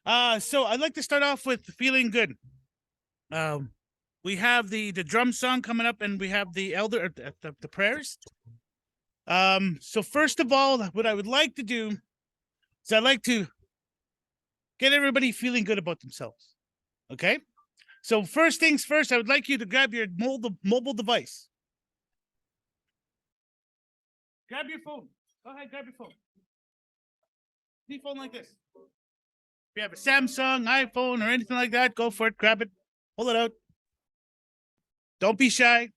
So I'd like to start off with feeling good. We have the drum song coming up, and we have the the prayers. So first of all, what I would like to do is I'd like to get everybody feeling good about themselves. Okay. So first things first, I would like you to grab your mobile device. Grab your phone. Go ahead, grab your phone. Any phone like this. If you have a Samsung, iPhone, or anything like that, go for it. Grab it. Pull it out. Don't be shy.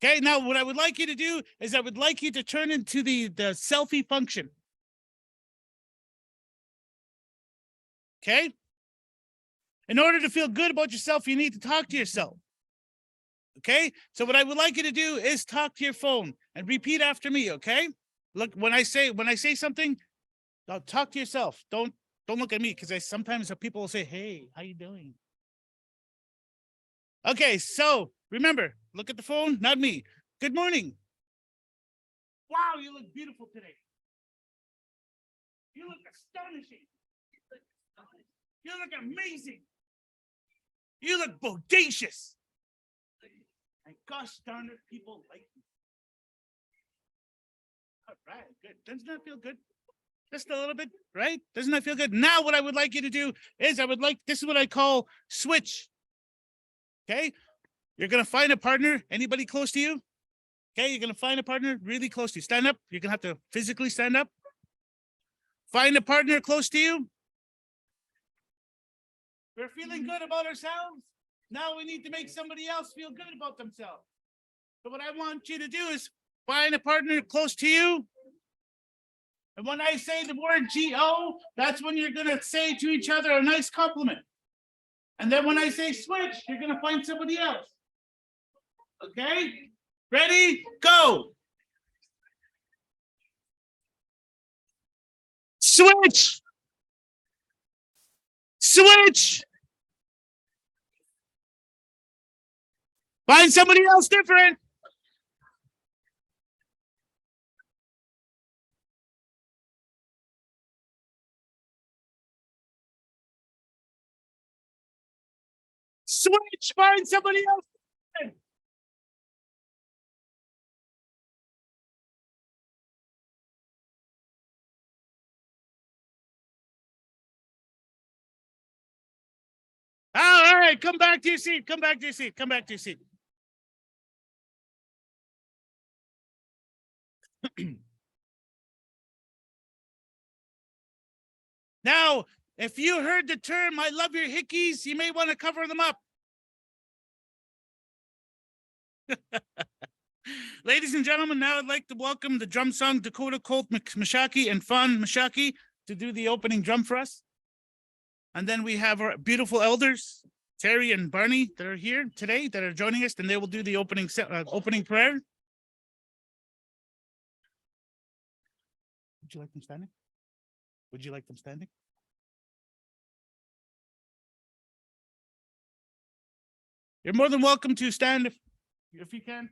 Okay, now what I would like you to do is I would like you to turn into the selfie function. Okay? In order to feel good about yourself, you need to talk to yourself. Okay? So what I would like you to do is talk to your phone and repeat after me, okay? Look, when I say something, talk to yourself. Don't look at me, because sometimes people will say, "Hey, how you doing?" Okay, so remember, look at the phone, not me. Good morning. Wow, you look beautiful today. You look astonishing. You look amazing. You look bodacious. And gosh darn it, people like you. All right, good. Doesn't that feel good? Just a little bit, right? Doesn't that feel good? Now what I would like you to do is this is what I call switch. Okay? You're going to find a partner. Anybody close to you? Okay, you're going to find a partner really close to you. Stand up. You're going to have to physically stand up. Find a partner close to you. We're feeling good about ourselves. Now we need to make somebody else feel good about themselves. So what I want you to do is find a partner close to you. And when I say the word G-O, that's when you're going to say to each other a nice compliment. And then when I say switch, you're going to find somebody else. Okay? Ready? Go. Switch. Switch. Find somebody else different. Switch. Find somebody else different. All right, come back to your seat. Come back to your seat. Come back to your seat. Now, if you heard the term, "I love your hickeys," you may want to cover them up. Ladies and gentlemen, now I'd like to welcome the drum song Dakota Colt Mashaki and Fawn Mashaki to do the opening drum for us. And then we have our beautiful elders, Terry and Barney, that are here today, that are joining us, and they will do the opening prayer. Would you like them standing? Would you like them standing? You're more than welcome to stand if you can.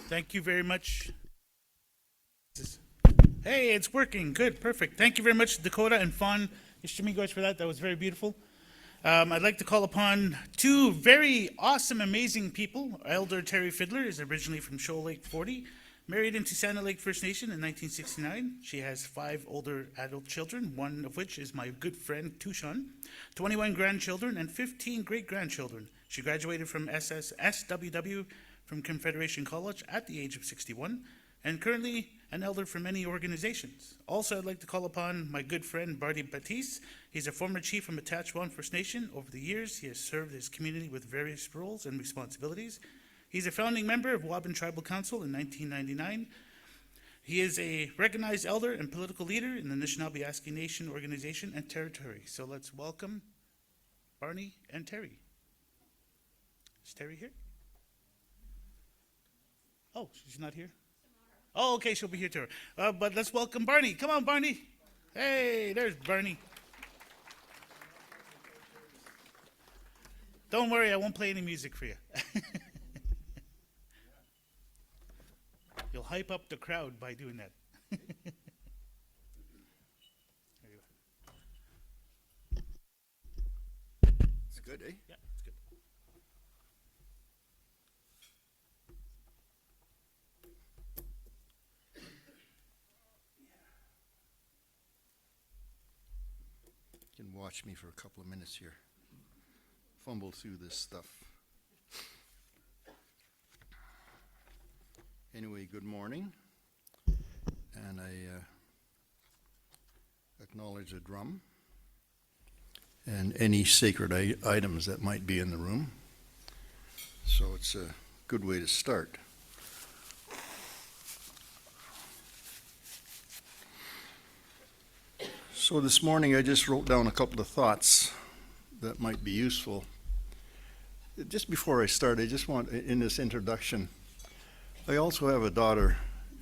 Thank you very much. Hey, it's working. Good, perfect. Thank you very much, Dakota and Fawn Ishimigos, for that. That was very beautiful. I'd like to call upon two very awesome, amazing people. Elder Terry Fiddler is originally from Shoal Lake 40, married into Santa Lake First Nation in 1969. She has 5 older adult children, one of which is my good friend Tushan, 21 grandchildren, and 15 great-grandchildren. She graduated from SWW from Confederation College at the age of 61, and currently an elder for many organizations. Also, I'd like to call upon my good friend Barty Batiste. He's a former chief from Attachwan First Nation. Over the years, he has served his community with various roles and responsibilities. He's a founding member of Waban Tribal Council in 1999. He is a recognized elder and political leader in the Anishinaabe Nation organization and territory. So let's welcome Barney and Terry. Is Terry here? Oh, she's not here? Oh, okay, she'll be here too. But let's welcome Barney. Come on, Barney. Hey, there's Barney. Don't worry, I won't play any music for you. You'll hype up the crowd by doing that. There you go. It's good, eh? Yeah, it's good. You can watch me for a couple of minutes here. Fumble through this stuff. Anyway, good morning. And I acknowledge the drum and any sacred items that might be in the room. So it's a good way to start. So this morning I just wrote down a couple of thoughts that might be useful. Just before I start, I just want, in this introduction, I also have a daughter,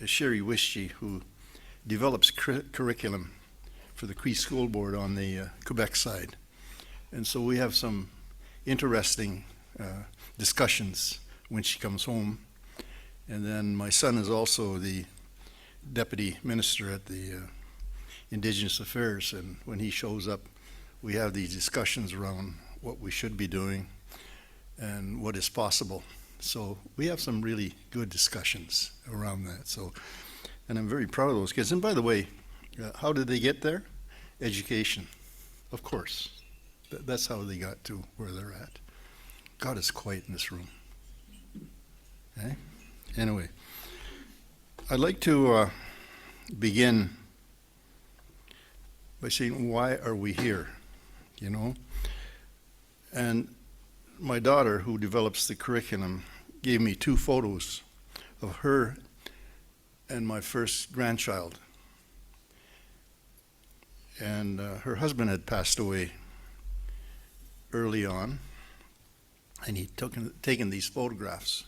Sherry Wishy, who develops curriculum for the Cree School Board on the Quebec side. And so we have some interesting discussions when she comes home. And then my son is also the deputy minister at the Indigenous Affairs, and when he shows up, we have these discussions around what we should be doing and what is possible. So we have some really good discussions around that. So, and I'm very proud of those kids. And by the way, how did they get there? Education, of course. That's how they got to where they're at. God is quiet in this room. Okay? Anyway, I'd like to begin by saying, why are we here? You know? And my daughter, who develops the curriculum, gave me 2 photos of her and my first grandchild. And her husband had passed away early on, and he'd taken these photographs.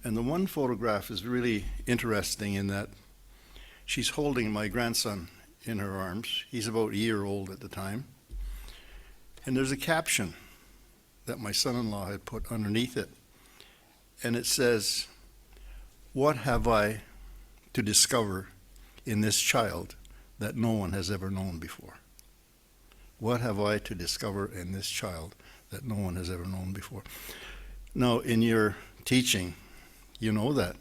And the one photograph is really interesting in that she's holding my grandson in her arms. He's about a year old at the time. And there's a caption that my son-in-law had put underneath it. And it says, "What have I to discover in this child that no one has ever known before?" What have I to discover in this child that no one has ever known before? Now, in your teaching, you know that.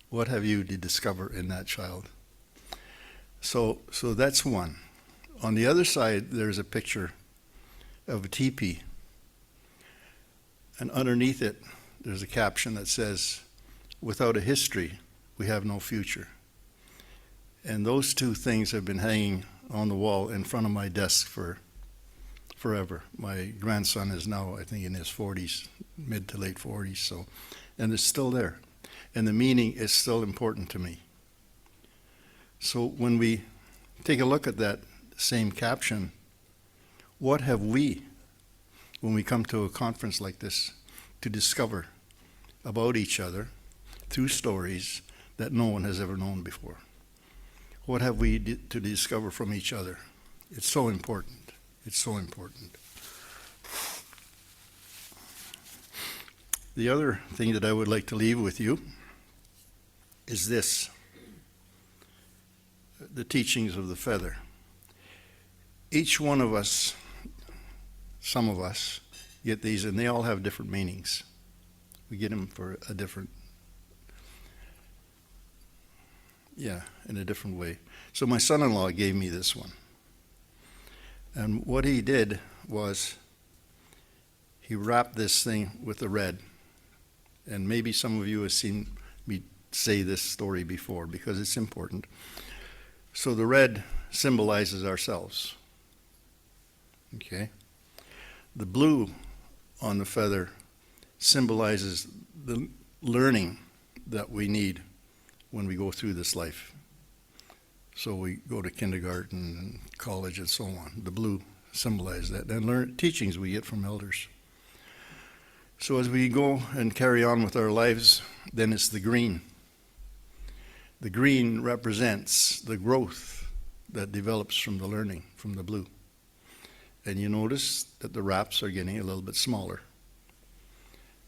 What have you to discover in that child? So that's one. On the other side, there's a picture of a teepee. And underneath it, there's a caption that says, "Without a history, we have no future." And those 2 things have been hanging on the wall in front of my desk for forever. My grandson is now, I think, in his 40s, mid to late 40s, so, and it's still there. And the meaning is still important to me. So when we take a look at that same caption, what have we, when we come to a conference like this, to discover about each other through stories that no one has ever known before? What have we to discover from each other? It's so important. It's so important. The other thing that I would like to leave with you is this, the teachings of the feather. Each one of us, some of us, get these, and they all have different meanings. We get them for a different, in a different way. So my son-in-law gave me this one. And what he did was he wrapped this thing with the red. And maybe some of you have seen me say this story before because it's important. So the red symbolizes ourselves. Okay? The blue on the feather symbolizes the learning that we need when we go through this life. So we go to kindergarten and college and so on. The blue symbolizes that. And learn teachings we get from elders. So as we go and carry on with our lives, then it's the green. The green represents the growth that develops from the learning, from the blue. And you notice that the wraps are getting a little bit smaller.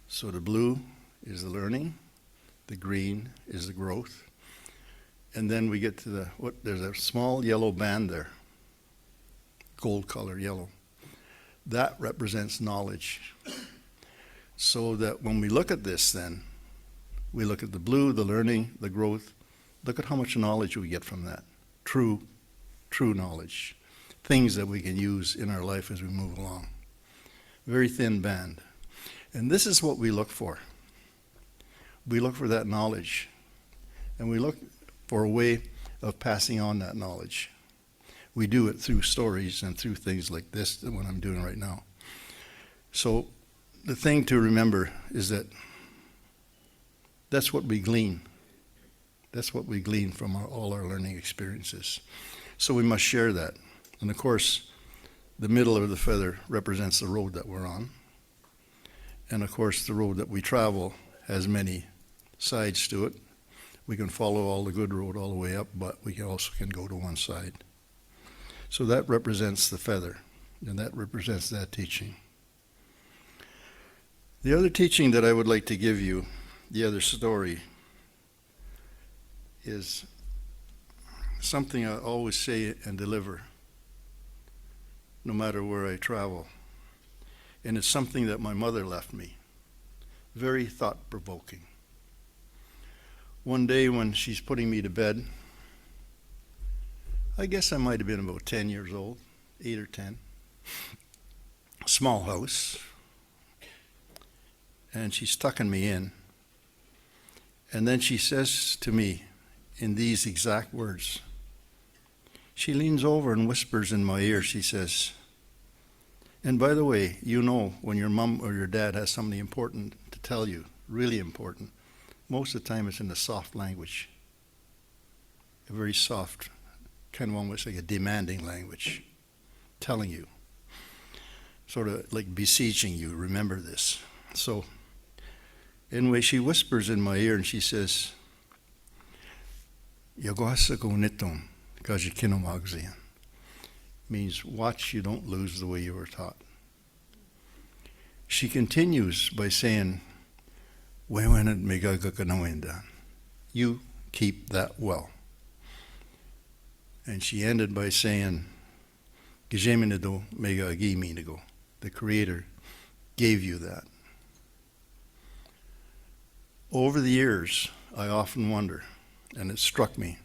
So the blue is the learning, the green is the growth. And then we get to there's a small yellow band there, gold color yellow. That represents knowledge. So that when we look at this then, we look at the blue, the learning, the growth. Look at how much knowledge we get from that. True knowledge. Things that we can use in our life as we move along. Very thin band. And this is what we look for. We look for that knowledge. And we look for a way of passing on that knowledge. We do it through stories and through things like this, what I'm doing right now. So the thing to remember is that that's what we glean. That's what we glean from all our learning experiences. So we must share that. And of course, the middle of the feather represents the road that we're on. And of course, the road that we travel has many sides to it. We can follow all the good road all the way up, but we also can go to one side. So that represents the feather, and that represents that teaching. The other teaching that I would like to give you, the other story, is something I always say and deliver, no matter where I travel. And it's something that my mother left me, very thought-provoking. One day when she's putting me to bed, I guess I might have been about 10 years old, 8 or 10, small house, and she's tucking me in. And then she says to me in these exact words, she leans over and whispers in my ear, she says, and by the way, you know when your mom or your dad has something important to tell you, really important, most of the time it's in a soft language, a very soft, kind of almost like a demanding language, telling you, sort of like besieging you, remember this. So anyway, she whispers in my ear and she says, Yagwasa go niton, kajikinomagzian. Means watch you don't lose the way you were taught. She continues by saying, you keep that well. And she ended by saying, the Creator gave you that. Over the years, I often wonder, and it struck me,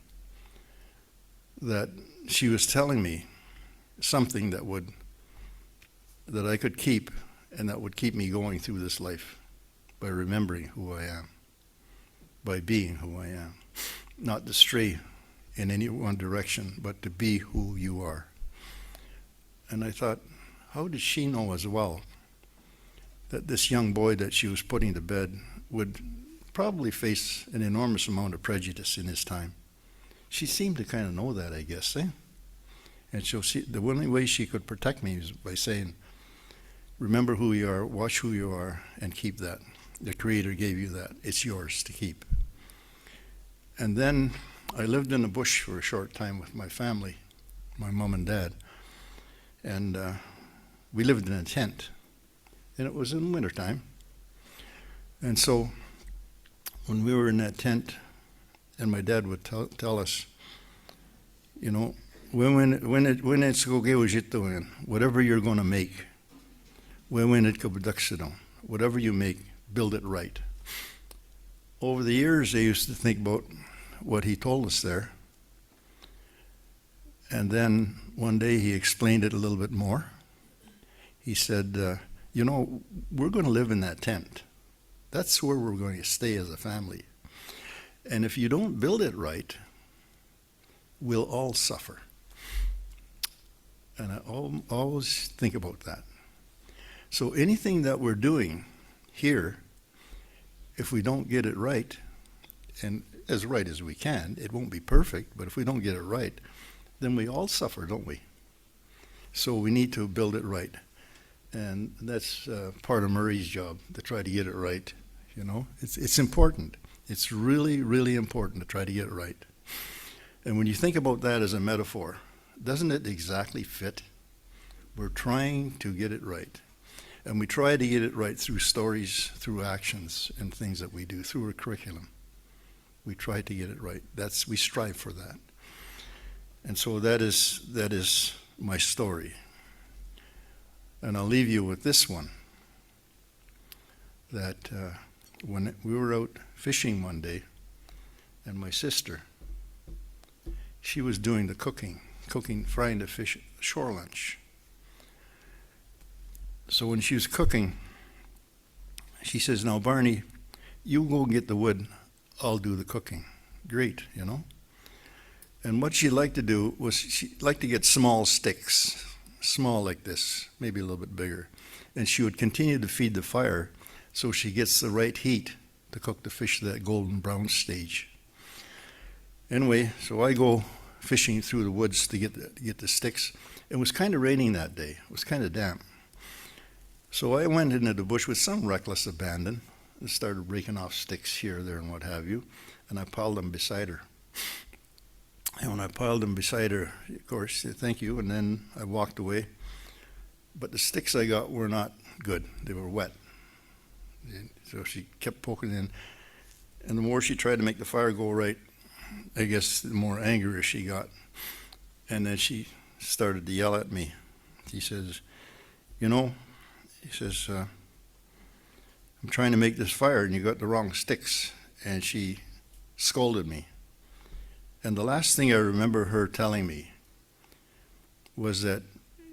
that she was telling me something that I could keep and that would keep me going through this life by remembering who I am, by being who I am. Not to stray in any one direction, but to be who you are. And I thought, how did she know as well that this young boy that she was putting to bed would probably face an enormous amount of prejudice in his time? She seemed to kind of know that, I guess, eh? And the only way she could protect me was by saying, remember who you are, watch who you are, and keep that. The Creator gave you that. It's yours to keep. And then I lived in the bush for a short time with my family, my mom and dad. And we lived in a tent. And it was in wintertime. And so when we were in that tent, And my dad would tell us, you know, when it's okay with it, whatever you're going to make, when it whatever you make, build it right. Over the years, I used to think about what he told us there. And then one day he explained it a little bit more. He said, you know, we're going to live in that tent. That's where we're going to stay as a family. And if you don't build it right, we'll all suffer. And I always think about that. So anything that we're doing here, if we don't get it right, and as right as we can, it won't be perfect, but if we don't get it right, then we all suffer, don't we? So we need to build it right. And that's part of Murray's job, to try to get it right. You know, it's important. It's really, really important to try to get it right. And when you think about that as a metaphor, doesn't it exactly fit? We're trying to get it right. And we try to get it right through stories, through actions, and things that we do, through a curriculum. We try to get it right. We strive for that. And so that is my story. And I'll leave you with this one, that when we were out fishing one day, and my sister, she was doing the cooking, frying the fish shore lunch. So when she was cooking, she says, now Barney, you go get the wood, I'll do the cooking. Great, you know. And what she liked to do was she liked to get small sticks, small like this, maybe a little bit bigger. And she would continue to feed the fire so she gets the right heat to cook the fish to that golden brown stage. Anyway, so I go fishing through the woods to get the sticks. It was kind of raining that day. It was kind of damp. So I went into the bush with some reckless abandon and started breaking off sticks here, there, and what have you, and I piled them beside her. And when I piled them beside her, of course, she said, thank you, and then I walked away. But the sticks I got were not good. They were wet. And so she kept poking in, and the more she tried to make the fire go right, I guess the more angrier she got. And then she started to yell at me. She says, you know, he says, I'm trying to make this fire and you got the wrong sticks. And she scolded me. And the last thing I remember her telling me was that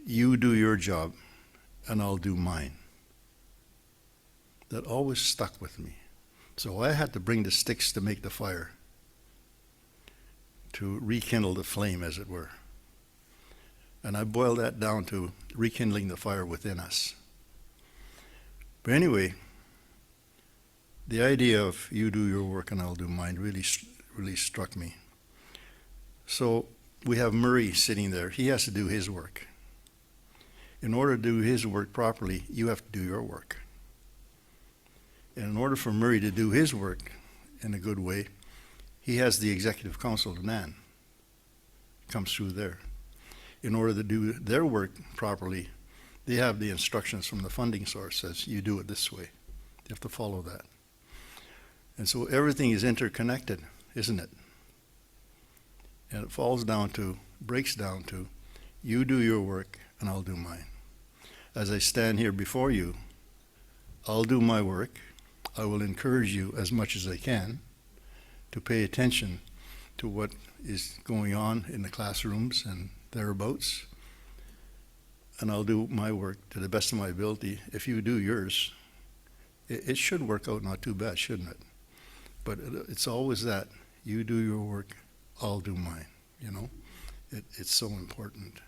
you do your job and I'll do mine. That always stuck with me. So I had to bring the sticks to make the fire, to rekindle the flame, as it were. And I boiled that down to rekindling the fire within us. But anyway, the idea of you do your work and I'll do mine really struck me. So we have Murray sitting there. He has to do his work. In order to do his work properly, you have to do your work. And in order for Murray to do his work in a good way, he has the executive council of NAN. It comes through there. In order to do their work properly, they have the instructions from the funding source says you do it this way. You have to follow that. And so everything is interconnected, isn't it? And it breaks down to, you do your work and I'll do mine. As I stand here before you, I'll do my work. I will encourage you as much as I can to pay attention to what is going on in the classrooms and thereabouts. And I'll do my work to the best of my ability. If you do yours, it should work out not too bad, shouldn't it? But it's always that. You do your work, I'll do mine, you know? It's so important.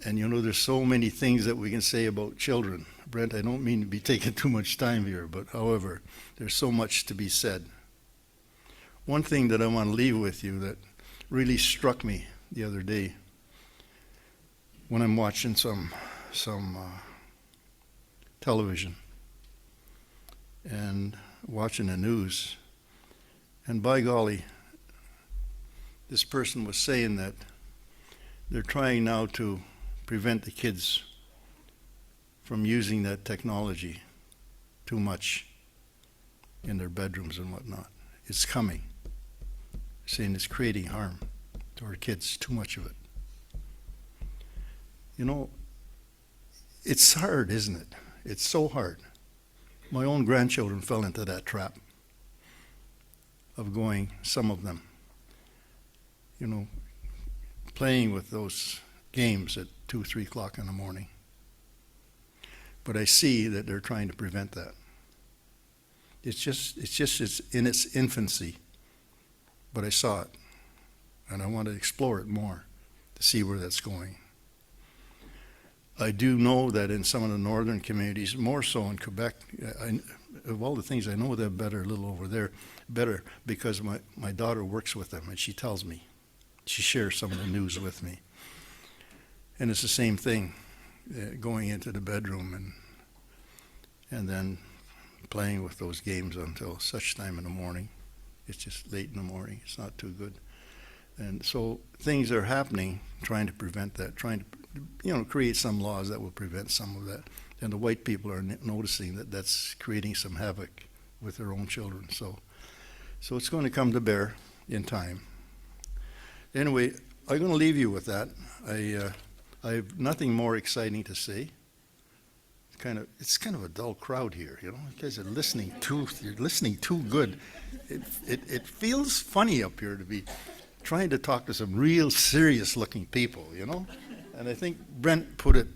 And you know, there's so many things that we can say about children. Brent, I don't mean to be taking too much time here, but however, there's so much to be said. One thing that I want to leave with you that really struck me the other day when I'm watching some television and watching the news, and by golly, this person was saying that they're trying now to prevent the kids from using that technology too much in their bedrooms and whatnot. It's coming. saying it's creating harm to our kids, too much of it. You know, it's hard, isn't it? It's so hard. My own grandchildren fell into that trap of going, some of them, you know, playing with those games at 2, 3 o'clock in the morning. But I see that they're trying to prevent that. It's in its infancy, but I saw it, and I want to explore it more to see where that's going. I do know that in some of the northern communities, more so in Quebec, of all the things I know, they're better a little over there, better because my daughter works with them and she tells me, she shares some of the news with me. And it's the same thing, going into the bedroom and then playing with those games until such time in the morning. It's just late in the morning, it's not too good. And so things are happening, trying to prevent that, trying to, you know, create some laws that will prevent some of that. And the white people are noticing that that's creating some havoc with their own children. So it's going to come to bear in time. Anyway, I'm going to leave you with that. I have nothing more exciting to say. It's kind of a dull crowd here, you know. You guys are you're listening too good. It feels funny up here to be trying to talk to some real serious looking people, you know. And I think Brent put it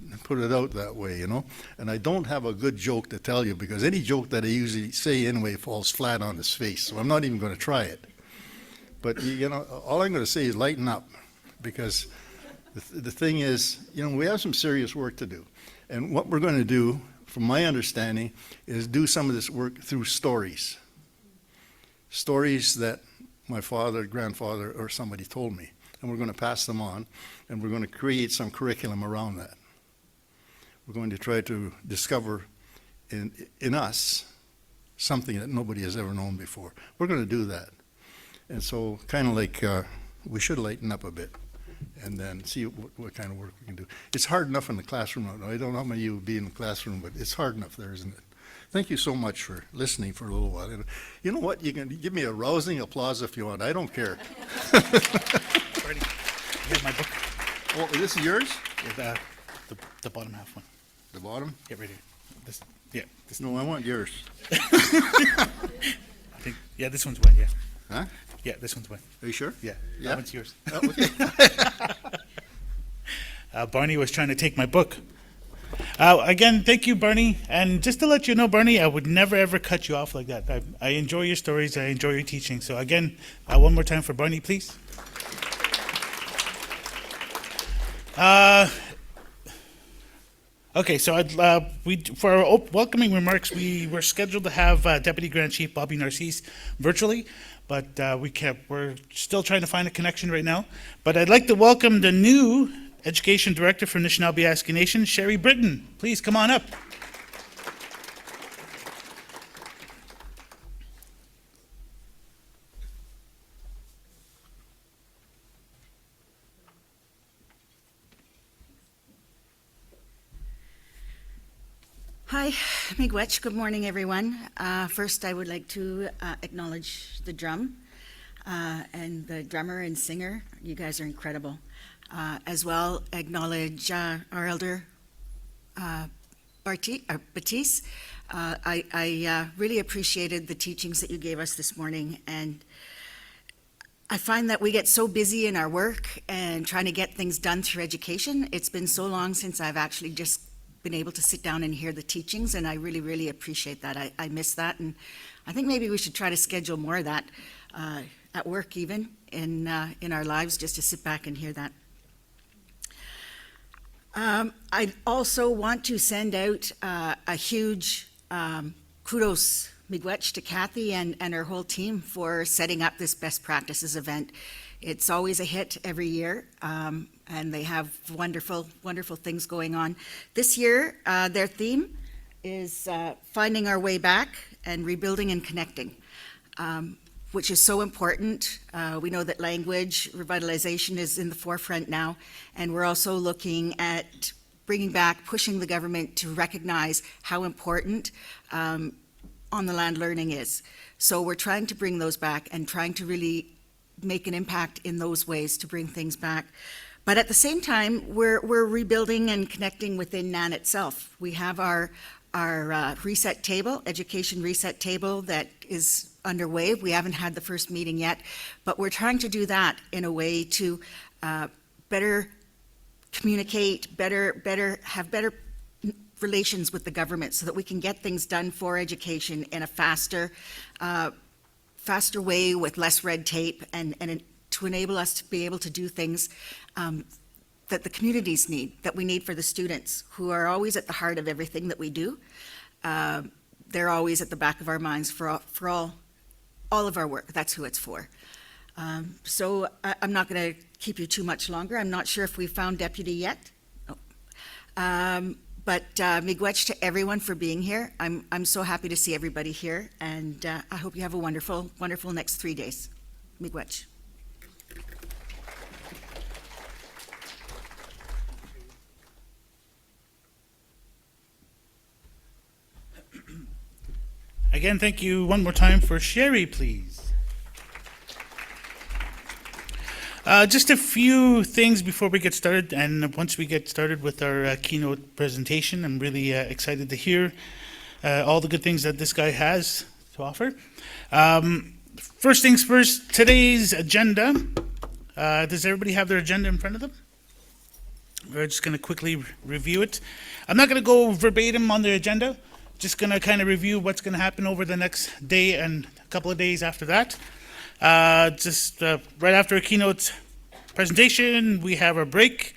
out that way, you know. And I don't have a good joke to tell you because any joke that I usually say anyway falls flat on his face. So I'm not even going to try it. But you know, all I'm going to say is lighten up, because the thing is, you know, we have some serious work to do. And what we're going to do, from my understanding, is do some of this work through stories. Stories that my father, grandfather, or somebody told me. And we're going to pass them on, and we're going to create some curriculum around that. We're going to try to discover in us something that nobody has ever known before. We're going to do that. And so kind of like we should lighten up a bit and then see what kind of work we can do. It's hard enough in the classroom. I don't know how many of you will be in the classroom, but it's hard enough there, isn't it? Thank you so much for listening for a little while. And you know what? You can give me a rousing applause if you want. I don't care. Ready? Here's my book. Oh, this is yours? Yeah, the bottom half one. The bottom? Yeah, right here. This. Yeah. This. No, I want yours. I think. Yeah, this one's one. Yeah. Huh? Yeah, this one's one. Are you sure? Yeah. Yeah? That one's yours. Oh, okay. Barney was trying to take my book. Again, thank you, Barney. And just to let you know, Barney, I would never, ever cut you off like that. I enjoy your stories. I enjoy your teaching. So again, one more time for Barney, please. Okay, so for our welcoming remarks, we were scheduled to have Deputy Grand Chief Bobby Narcisse virtually, but we're still trying to find a connection right now. But I'd like to welcome the new Education Director for Anishinaabe Nation, Sherry Britton. Please come on up. Hi, Miigwech. Good morning, everyone. First, I would like to acknowledge the drum and the drummer and singer. You guys are incredible. As well, acknowledge our elder, Baptiste. I really appreciated the teachings that you gave us this morning, and I find that we get so busy in our work and trying to get things done through education. It's been so long since I've actually just been able to sit down and hear the teachings, and I really, really appreciate that. I miss that, and I think maybe we should try to schedule more of that at work, even in our lives, just to sit back and hear that. I also want to send out a huge kudos, Miigwech, to Kathy and her whole team for setting up this best practices event. It's always a hit every year, and they have wonderful, wonderful things going on. This year, their theme is finding our way back and rebuilding and connecting, which is so important. We know that language revitalization is in the forefront now, and we're also looking at bringing back, pushing the government to recognize how important on the land learning is. So we're trying to bring those back and trying to really make an impact in those ways to bring things back. But at the same time, we're rebuilding and connecting within NAN itself. We have our reset table, education reset table that is underway. We haven't had the first meeting yet, but we're trying to do that in a way to better communicate, have better relations with the government so that we can get things done for education in a faster way with less red tape and to enable us to be able to do things that the communities need, that we need for the students who are always at the heart of everything that we do. They're always at the back of our minds for all of our work. That's who it's for. So I'm not going to keep you too much longer. I'm not sure if we've found deputy yet. But miigwech to everyone for being here. I'm so happy to see everybody here, and I hope you have a wonderful, wonderful next 3 days. Miigwech. Again, thank you one more time for Sherry, please. Just a few things before we get started, and once we get started with our keynote presentation, I'm really excited to hear all the good things that this guy has to offer. First things first, today's agenda. Does everybody have their agenda in front of them? We're just going to quickly review it. I'm not going to go verbatim on the agenda. Just going to kind of review what's going to happen over the next day and a couple of days after that. Right after a keynote presentation, we have our break.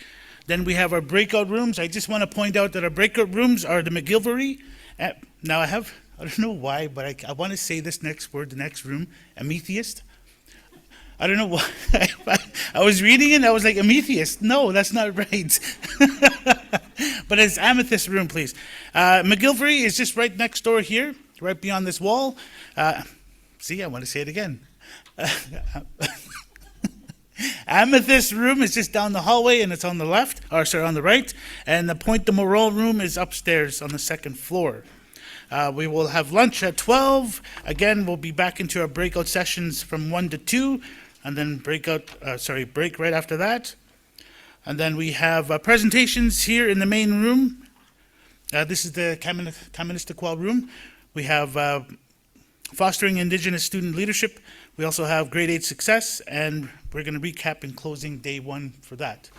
Then we have our breakout rooms. I just want to point out that our breakout rooms are the McGilvery. Now I don't know why, but I want to say this next word, the next room, amethyst. I don't know why. I was reading it and I was like, amethyst. No, that's not right. But it's amethyst room, please. McGilvery is just right next door here, right beyond this wall. See, I want to say it again. Amethyst room is just down the hallway and it's on the left, on the right. And the Point de Morel room is upstairs on the second floor. We will have lunch at 12. Again, we'll be back into our breakout sessions from 1 to 2, and then break right after that. And then we have presentations here in the main room. This is the Kaministiquia room. We have fostering Indigenous student leadership. We also have grade 8 success, and we're going to recap in closing day 1 for that.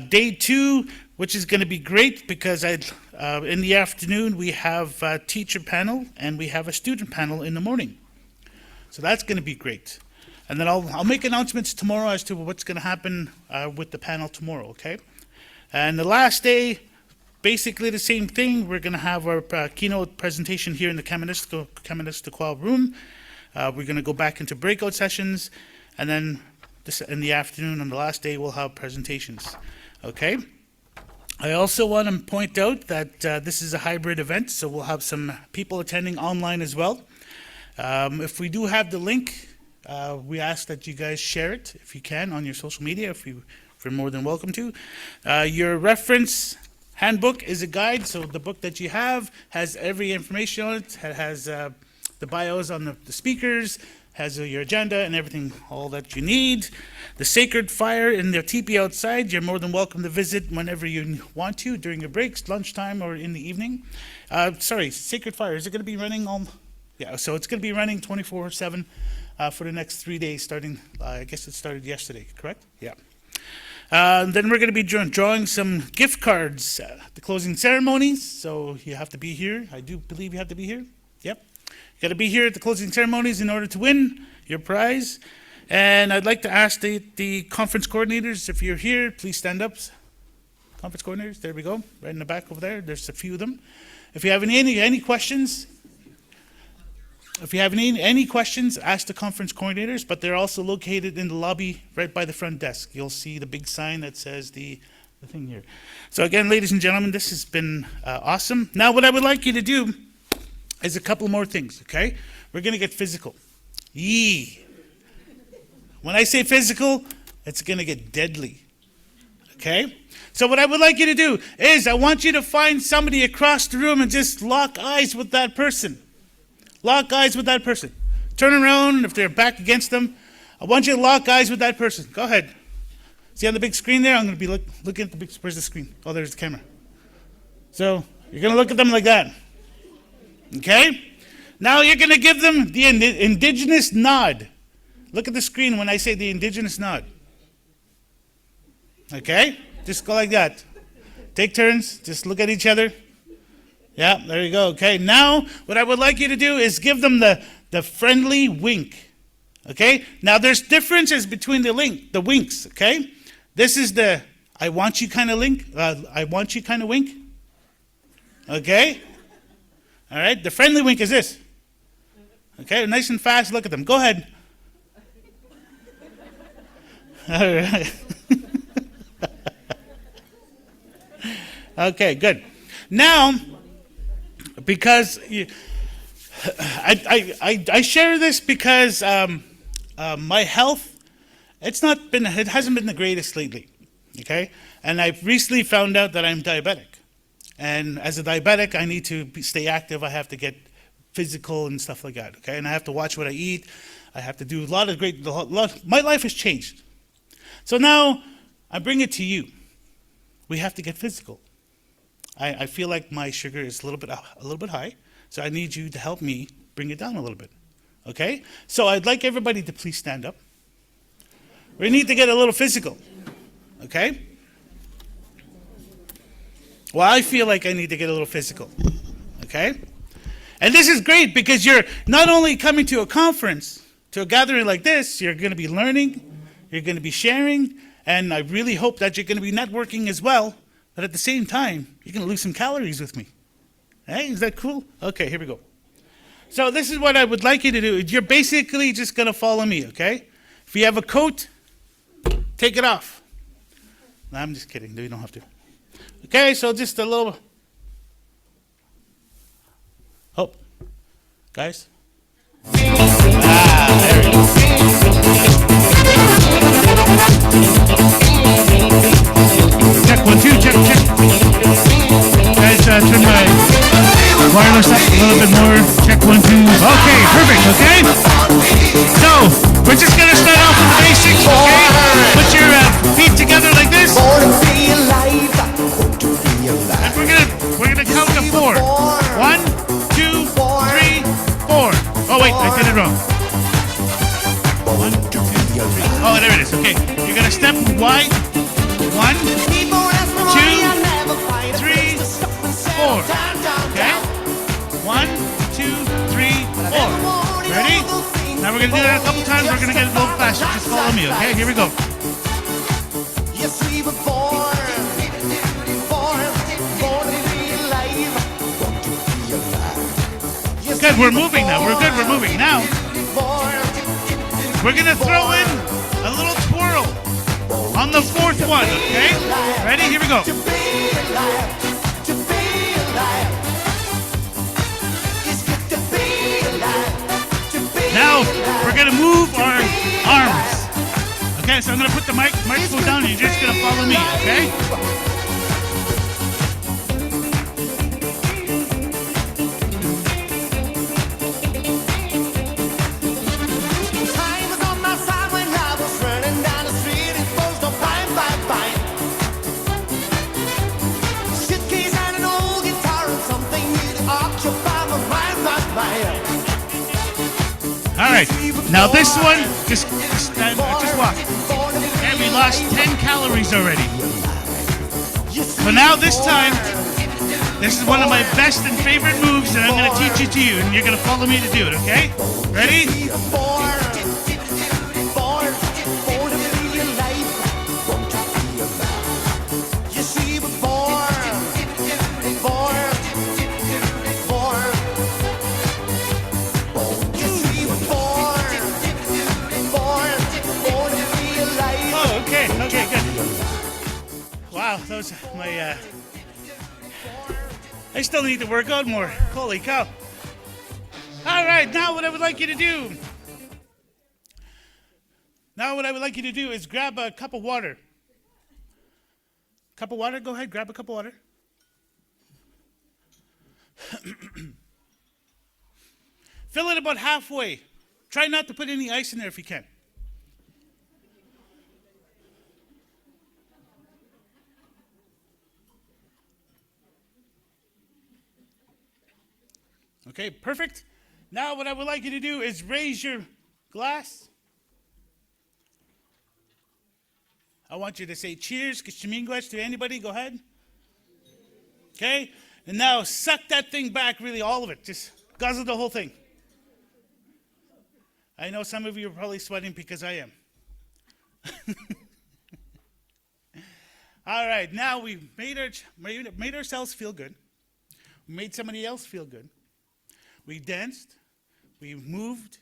Day 2, which is going to be great because in the afternoon we have a teacher panel and we have a student panel in the morning. So that's going to be great. And then I'll make announcements tomorrow as to what's going to happen with the panel tomorrow, okay? And the last day, basically the same thing. We're going to have our keynote presentation here in the Kaministiquia room. We're going to go back into breakout sessions, and then in the afternoon on the last day we'll have presentations, okay? I also want to point out that this is a hybrid event, so we'll have some people attending online as well. If we do have the link, we ask that you guys share it if you can on your social media, if you're more than welcome to. Your reference handbook is a guide, so the book that you have has every information on it. It has the bios on the speakers, has your agenda and everything, all that you need. The Sacred Fire in the teepee outside, you're more than welcome to visit whenever you want to, during your breaks, lunchtime, or in the evening. Sacred Fire, is it going to be running all? Yeah, so it's going to be running 24/7 for the next 3 days, starting, I guess it started yesterday, correct? Yeah. Then we're going to be drawing some gift cards at the closing ceremonies, so you have to be here. I do believe you have to be here. Yep. You got to be here at the closing ceremonies in order to win your prize. And I'd like to ask the conference coordinators, if you're here, please stand up. Conference coordinators, there we go, right in the back over there. There's a few of them. If you have any questions, ask the conference coordinators, but they're also located in the lobby right by the front desk. You'll see the big sign that says the thing here. So again, ladies and gentlemen, this has been awesome. Now what I would like you to do is a couple more things, okay? We're going to get physical. Yee. When I say physical, it's going to get deadly, okay? So what I would like you to do is I want you to find somebody across the room and just lock eyes with that person. Lock eyes with that person. Turn around if they're back against them. I want you to lock eyes with that person. Go ahead. See on the big screen there? I'm going to be looking at the big, where's the screen? Oh, there's the camera. So you're going to look at them like that. Okay? Now you're going to give them the Indigenous nod. Look at the screen when I say the Indigenous nod. Okay? Just go like that. Take turns. Just look at each other. Yeah, there you go. Okay, now what I would like you to do is give them the friendly wink. Okay? Now there's differences between the winks, okay? This is the I want you kind of I want you kind of wink. Okay? All right, the friendly wink is this. Okay, nice and fast, look at them. Go ahead. All right. Okay, good. Now, because I share this because my health, it hasn't been the greatest lately, okay? And I've recently found out that I'm diabetic. And as a diabetic, I need to stay active. I have to get physical and stuff like that, okay? And I have to watch what I eat. I have to do a lot of my life has changed. So now I bring it to you. We have to get physical. I feel like my sugar is a little bit high, so I need you to help me bring it down a little bit. Okay? So I'd like everybody to please stand up. We need to get a little physical. Okay? Well, I feel like I need to get a little physical. Okay? And this is great because you're not only coming to a conference, to a gathering like this, you're going to be learning, you're going to be sharing, and I really hope that you're going to be networking as well. But at the same time, you're going to lose some calories with me. Hey, is that cool? Okay, here we go. So this is what I would like you to do. You're basically just going to follow me, okay? If you have a coat, take it off. No, I'm just kidding. No, you don't have to. Okay, so just a little. Oh, guys. There it is. Check 1, 2, check. Guys, turn my wireless up a little bit more. Check 1, 2. Okay, perfect, okay? So, we're just going to start off with the basics, okay? Put your feet together like this. And we're gonna count to 4. 1, 2, 3, 4. Oh, wait, I did it wrong. 1, 2, 3. Oh, there it is, okay. You're going to step wide. 1, 2, 3, 4. Okay? 1, 2, 3, 4. Ready? Now we're going to do that a couple times. We're going to get a little faster. Just follow me, okay? Here we go. Yes, we were born to be alive. Good, we're moving now. We're good, we're moving. Now, we're going to throw in a little twirl on the 4th one, okay? Ready? Here we go. Now, we're going to move our arms. Okay, so I'm going to put the microphone down and you're just going to follow me, okay? All right, now this one, just walk. And we lost 10 calories already. So now this time, this is one of my best and favorite moves that I'm going to teach it to you, and you're going to follow me to do it, okay? Ready? Okay, good. Wow, those my I still need to work out more. Holy cow. All right, now what I would like you to do. Is grab a cup of water. Cup of water? Go ahead, grab a cup of water. Fill it about halfway. Try not to put any ice in there if you can. Okay, perfect. Now what I would like you to do is raise your glass. I want you to say cheers, Kishimingwech to anybody. Go ahead. Okay, and now suck that thing back, really, all of it. Just guzzle the whole thing. I know some of you are probably sweating because I am. All right, now we've made ourselves feel good. We made somebody else feel good. We danced. We moved.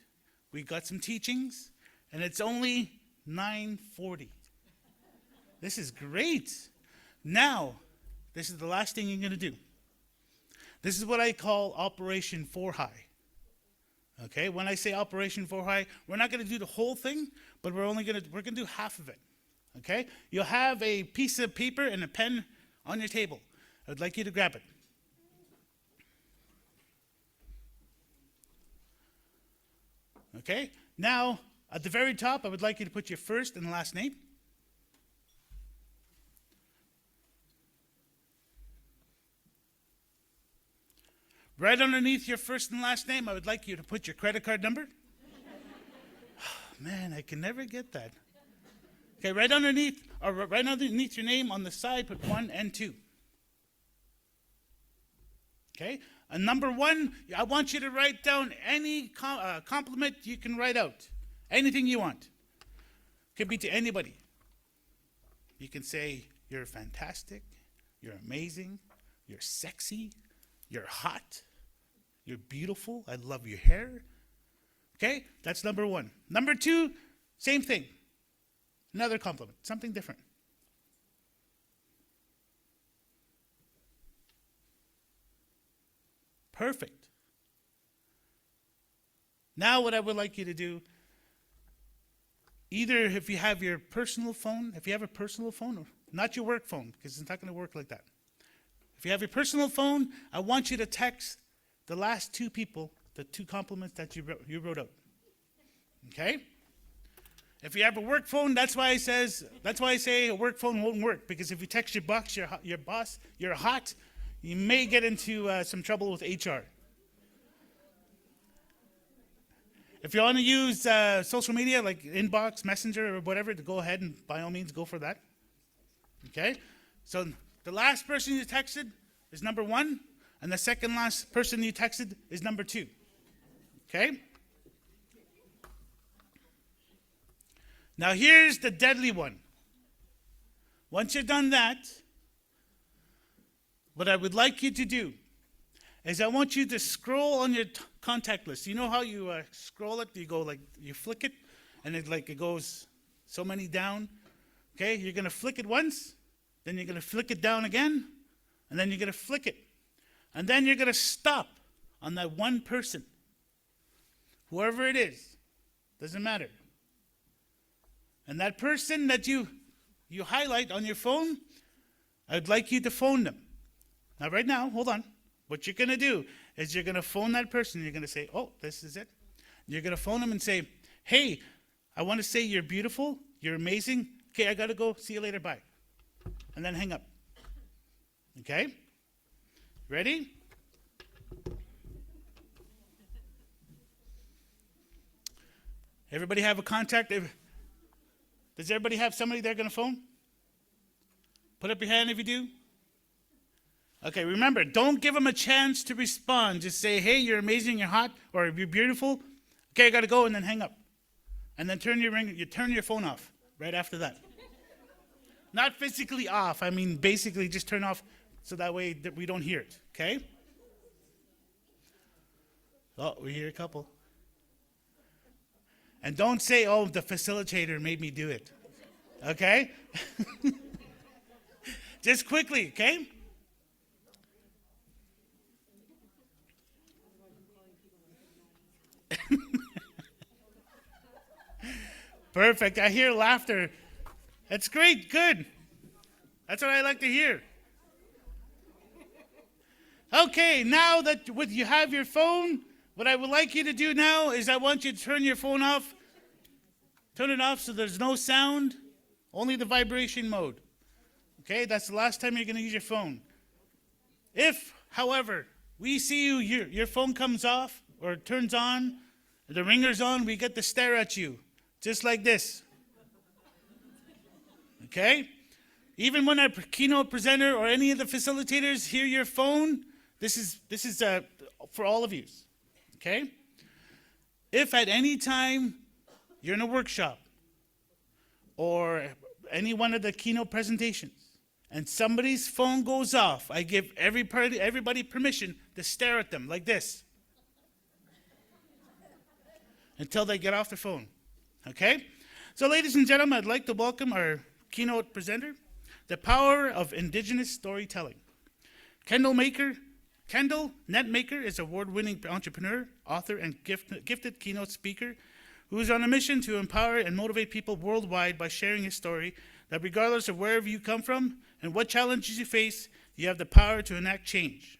We got some teachings. And it's only 9:40. This is great. Now, this is the last thing you're going to do. This is what I call Operation 4 High. Okay, when I say Operation 4 High, we're not going to do the whole thing, but we're going to do half of it. Okay? You'll have a piece of paper and a pen on your table. I would like you to grab it. Okay? Now, at the very top, I would like you to put your first and last name. Right underneath your first and last name, I would like you to put your credit card number. Man, I can never get that. Okay, right underneath your name on the side, put 1 and 2. Okay, and number 1, I want you to write down any compliment you can write out. Anything you want. Could be to anybody. You can say, you're fantastic, you're amazing, you're sexy, you're hot, you're beautiful, I love your hair. Okay, that's number 1. Number 2, same thing. Another compliment, something different. Perfect. Now what I would like you to do, either if you have your personal phone, or not your work phone, because it's not going to work like that. If you have your personal phone, I want you to text the last 2 people, the 2 compliments that you wrote out. Okay? If you have a work phone, that's why I say a work phone won't work, because if you text your boss, you're hot, you may get into some trouble with HR. If you want to use social media like Inbox, Messenger, or whatever, to go ahead and by all means go for that. Okay? So the last person you texted is number 1, and the second last person you texted is number 2. Okay? Now here's the deadly one. Once you've done that, what I would like you to do is I want you to scroll on your contact list. You know how you scroll it? You go you flick it, and it goes so many down. Okay, you're going to flick it once, then you're going to flick it down again, and then you're going to flick it. And then you're going to stop on that one person. Whoever it is, doesn't matter. And that person that you highlight on your phone, I'd like you to phone them. Now, right now, hold on. What you're going to do is you're going to phone that person. You're going to say, oh, this is it. You're going to phone them and say, hey, I want to say you're beautiful. You're amazing. Okay, I got to go. See you later. Bye. And then hang up. Okay? Ready? Everybody have a contact? Does everybody have somebody they're going to phone? Put up your hand if you do. Okay, remember, don't give them a chance to respond. Just say, hey, you're amazing, you're hot, or you're beautiful. Okay, I got to go, and then hang up. And then turn your phone off right after that. Not physically off. I mean, basically just turn off so that way that we don't hear it, okay? Oh, we hear a couple. And don't say, oh, the facilitator made me do it, okay? Just quickly, okay? Perfect. I hear laughter. That's great. Good. That's what I like to hear. Okay, now that you have your phone, what I would like you to do now is I want you to turn your phone off. Turn it off so there's no sound, only the vibration mode. Okay, that's the last time you're going to use your phone. If, however, we see you, your phone comes off or turns on, the ringer's on, we get to stare at you, just like this. Okay? Even when our keynote presenter or any of the facilitators hear your phone, this is for all of you. Okay? If at any time you're in a workshop or any one of the keynote presentations and somebody's phone goes off, I give everybody permission to stare at them like this until they get off their phone. Okay? So ladies and gentlemen, I'd like to welcome our keynote presenter, the power of Indigenous storytelling. Kendal Netmaker is an award-winning entrepreneur, author, and gifted keynote speaker who is on a mission to empower and motivate people worldwide by sharing his story that regardless of wherever you come from and what challenges you face, you have the power to enact change.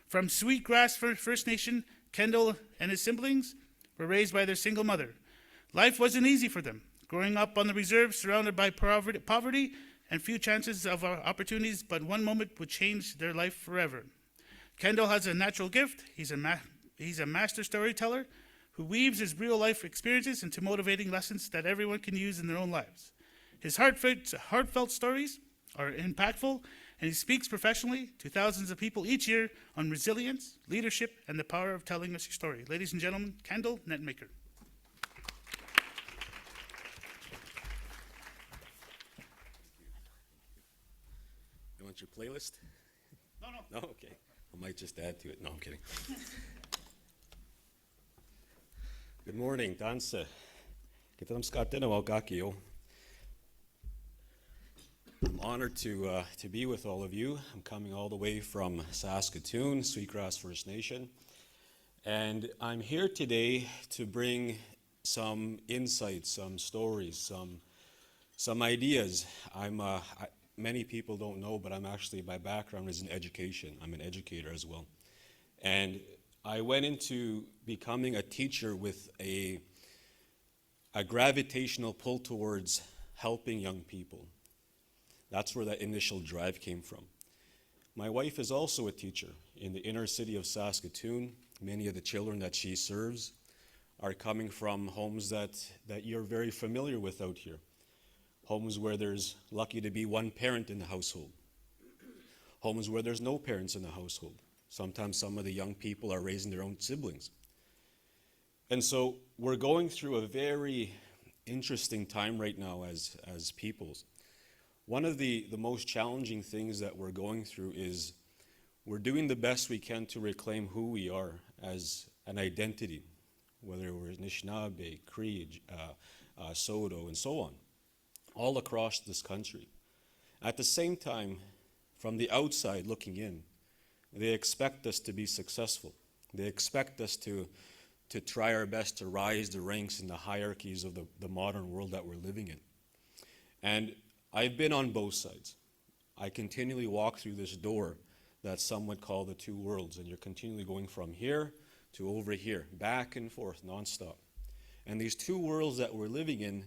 From Sweetgrass First Nation, Kendal and his siblings were raised by their single mother. Life wasn't easy for them, growing up on the reserve surrounded by poverty and few chances of opportunities, but one moment would change their life forever. Kendal has a natural gift. He's a master storyteller who weaves his real-life experiences into motivating lessons that everyone can use in their own lives. His heartfelt stories are impactful, and he speaks professionally to thousands of people each year on resilience, leadership, and the power of telling us your story. Ladies and gentlemen, Kendal Netmaker. You want your playlist? No. No? Okay. I might just add to it. No, I'm kidding. Good morning, Dansa. I'm honored to be with all of you. I'm coming all the way from Saskatoon, Sweetgrass First Nation. And I'm here today to bring some insights, some stories, some ideas. Many people don't know, but my background is in education. I'm an educator as well. And I went into becoming a teacher with a gravitational pull towards helping young people. That's where that initial drive came from. My wife is also a teacher in the inner city of Saskatoon. Many of the children that she serves are coming from homes that you're very familiar with out here. Homes where there's lucky to be one parent in the household. Homes where there's no parents in the household. Sometimes some of the young people are raising their own siblings. And so we're going through a very interesting time right now as peoples. One of the most challenging things that we're going through is we're doing the best we can to reclaim who we are as an identity, whether we're Anishinaabe, Cree, Soto, and so on, all across this country. At the same time, from the outside looking in, they expect us to be successful. They expect us to try our best to rise the ranks in the hierarchies of the modern world that we're living in. And I've been on both sides. I continually walk through this door that some would call the two worlds, and you're continually going from here to over here, back and forth, nonstop. And these two worlds that we're living in,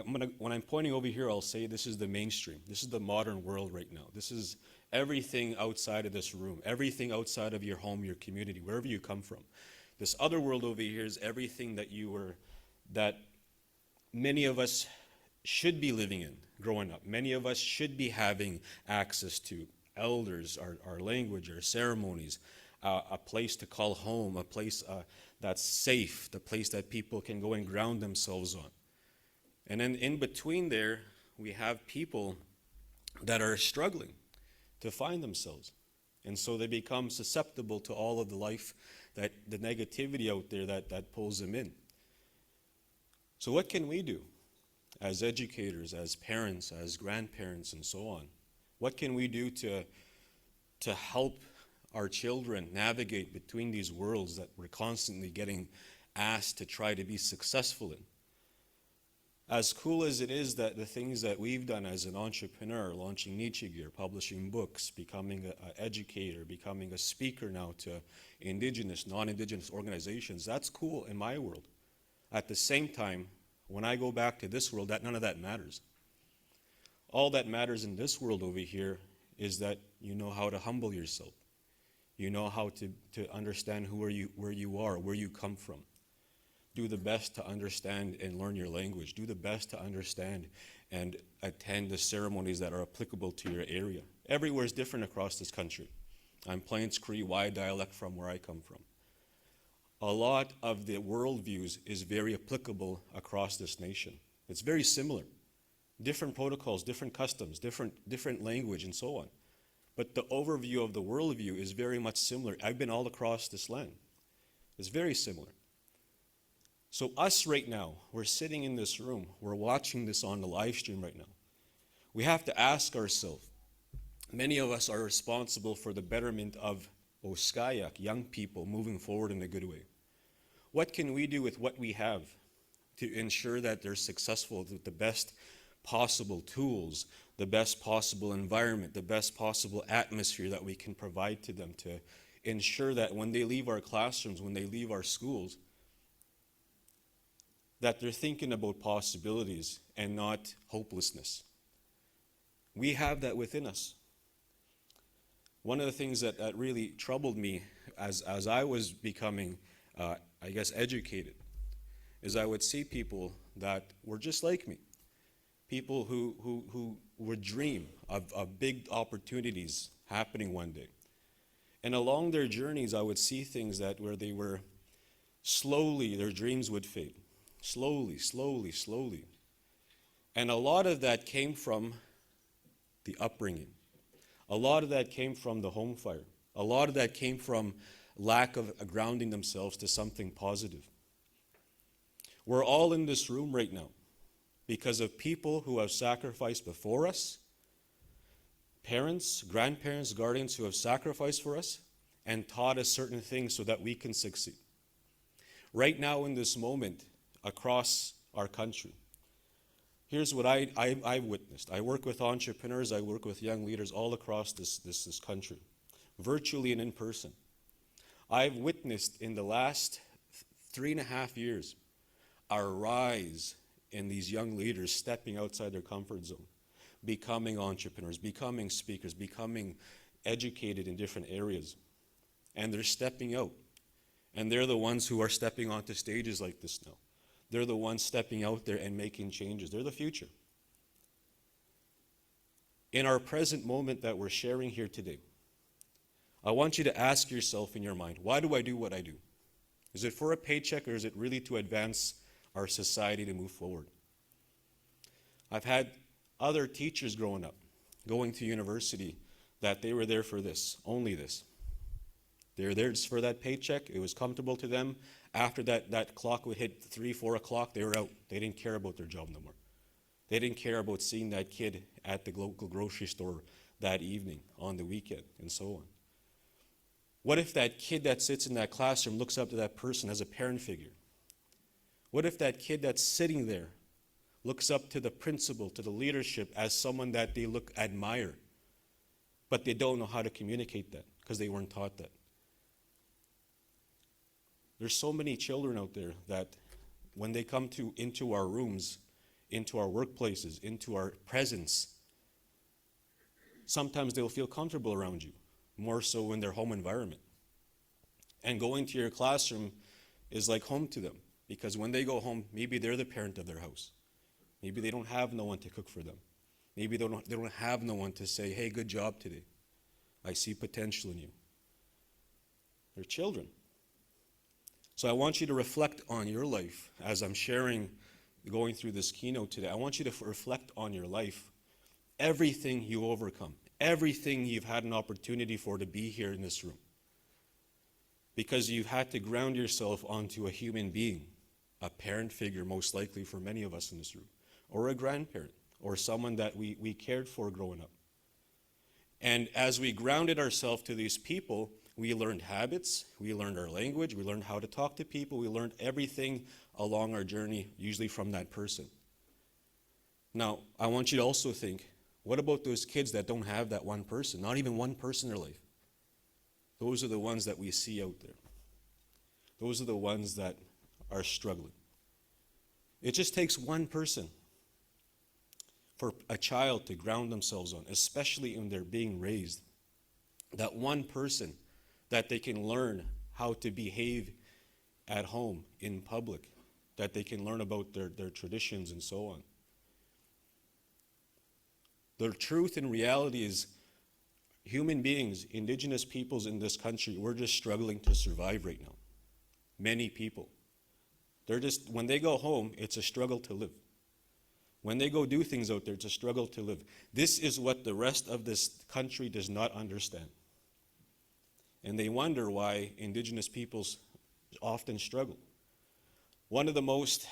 when I'm pointing over here, I'll say this is the mainstream. This is the modern world right now. This is everything outside of this room, everything outside of your home, your community, wherever you come from. This other world over here is everything that many of us should be living in growing up. Many of us should be having access to elders, our language, our ceremonies, a place to call home, a place that's safe, the place that people can go and ground themselves on. And then in between there, we have people that are struggling to find themselves. And so they become susceptible to all of the life, the negativity out there that pulls them in. So what can we do as educators, as parents, as grandparents, and so on? What can we do to help our children navigate between these worlds that we're constantly getting asked to try to be successful in? As cool as it is that the things that we've done as an entrepreneur, launching Niche Gear, publishing books, becoming an educator, becoming a speaker now to Indigenous, non-Indigenous organizations, that's cool in my world. At the same time, when I go back to this world, none of that matters. All that matters in this world over here is that you know how to humble yourself. You know how to understand where you are, where you come from. Do the best to understand and learn your language. Do the best to understand and attend the ceremonies that are applicable to your area. Everywhere is different across this country. I'm Plains Cree, Y dialect from where I come from. A lot of the worldviews is very applicable across this nation. It's very similar. Different protocols, different customs, different language, and so on. But the overview of the worldview is very much similar. I've been all across this land. It's very similar. So us right now, we're sitting in this room, we're watching this on the live stream right now. We have to ask ourselves, many of us are responsible for the betterment of Oskayak, young people, moving forward in a good way. What can we do with what we have to ensure that they're successful with the best possible tools, the best possible environment, the best possible atmosphere that we can provide to them to ensure that when they leave our classrooms, when they leave our schools, that they're thinking about possibilities and not hopelessness. We have that within us. One of the things that really troubled me as I was becoming, educated, is I would see people that were just like me. People who would dream of big opportunities happening one day. And along their journeys, I would see things that where they were slowly, their dreams would fade. Slowly, slowly, slowly. And a lot of that came from the upbringing. A lot of that came from the home fire. A lot of that came from lack of grounding themselves to something positive. We're all in this room right now because of people who have sacrificed before us, parents, grandparents, guardians who have sacrificed for us and taught us certain things so that we can succeed. Right now in this moment, across our country, here's what I witnessed. I work with entrepreneurs, I work with young leaders all across this country, virtually and in person. I've witnessed in the last 3.5 years a rise in these young leaders stepping outside their comfort zone, becoming entrepreneurs, becoming speakers, becoming educated in different areas. And they're stepping out. And they're the ones who are stepping onto stages like this now. They're the ones stepping out there and making changes. They're the future. In our present moment that we're sharing here today, I want you to ask yourself in your mind, why do I do what I do? Is it for a paycheck or is it really to advance our society to move forward? I've had other teachers growing up, going to university, that they were there for this, only this. They were there just for that paycheck. It was comfortable to them. After that clock would hit 3, 4 o'clock, they were out. They didn't care about their job no more. They didn't care about seeing that kid at the local grocery store that evening, on the weekend, and so on. What if that kid that sits in that classroom looks up to that person as a parent figure? What if that kid that's sitting there looks up to the principal, to the leadership as someone that they admire, but they don't know how to communicate that because they weren't taught that? There's so many children out there that when they come into our rooms, into our workplaces, into our presence, sometimes they'll feel comfortable around you, more so in their home environment. And going to your classroom is like home to them, because when they go home, maybe they're the parent of their house. Maybe they don't have no one to cook for them. Maybe they don't have no one to say, hey, good job today. I see potential in you. They're children. So I want you to reflect on your life as I'm going through this keynote today. I want you to reflect on your life, everything you overcome, everything you've had an opportunity for to be here in this room. Because you've had to ground yourself onto a human being, a parent figure most likely for many of us in this room, or a grandparent, or someone that we cared for growing up. And as we grounded ourselves to these people, we learned habits, we learned our language, we learned how to talk to people, we learned everything along our journey, usually from that person. Now, I want you to also think, what about those kids that don't have that one person, not even one person in their life? Those are the ones that we see out there. Those are the ones that are struggling. It just takes one person for a child to ground themselves on, especially when they're being raised. That one person that they can learn how to behave at home, in public, that they can learn about their traditions and so on. The truth and reality is human beings, Indigenous peoples in this country, we're just struggling to survive right now. Many people. When they go home, it's a struggle to live. When they go do things out there, it's a struggle to live. This is what the rest of this country does not understand. And they wonder why Indigenous peoples often struggle. One of the most,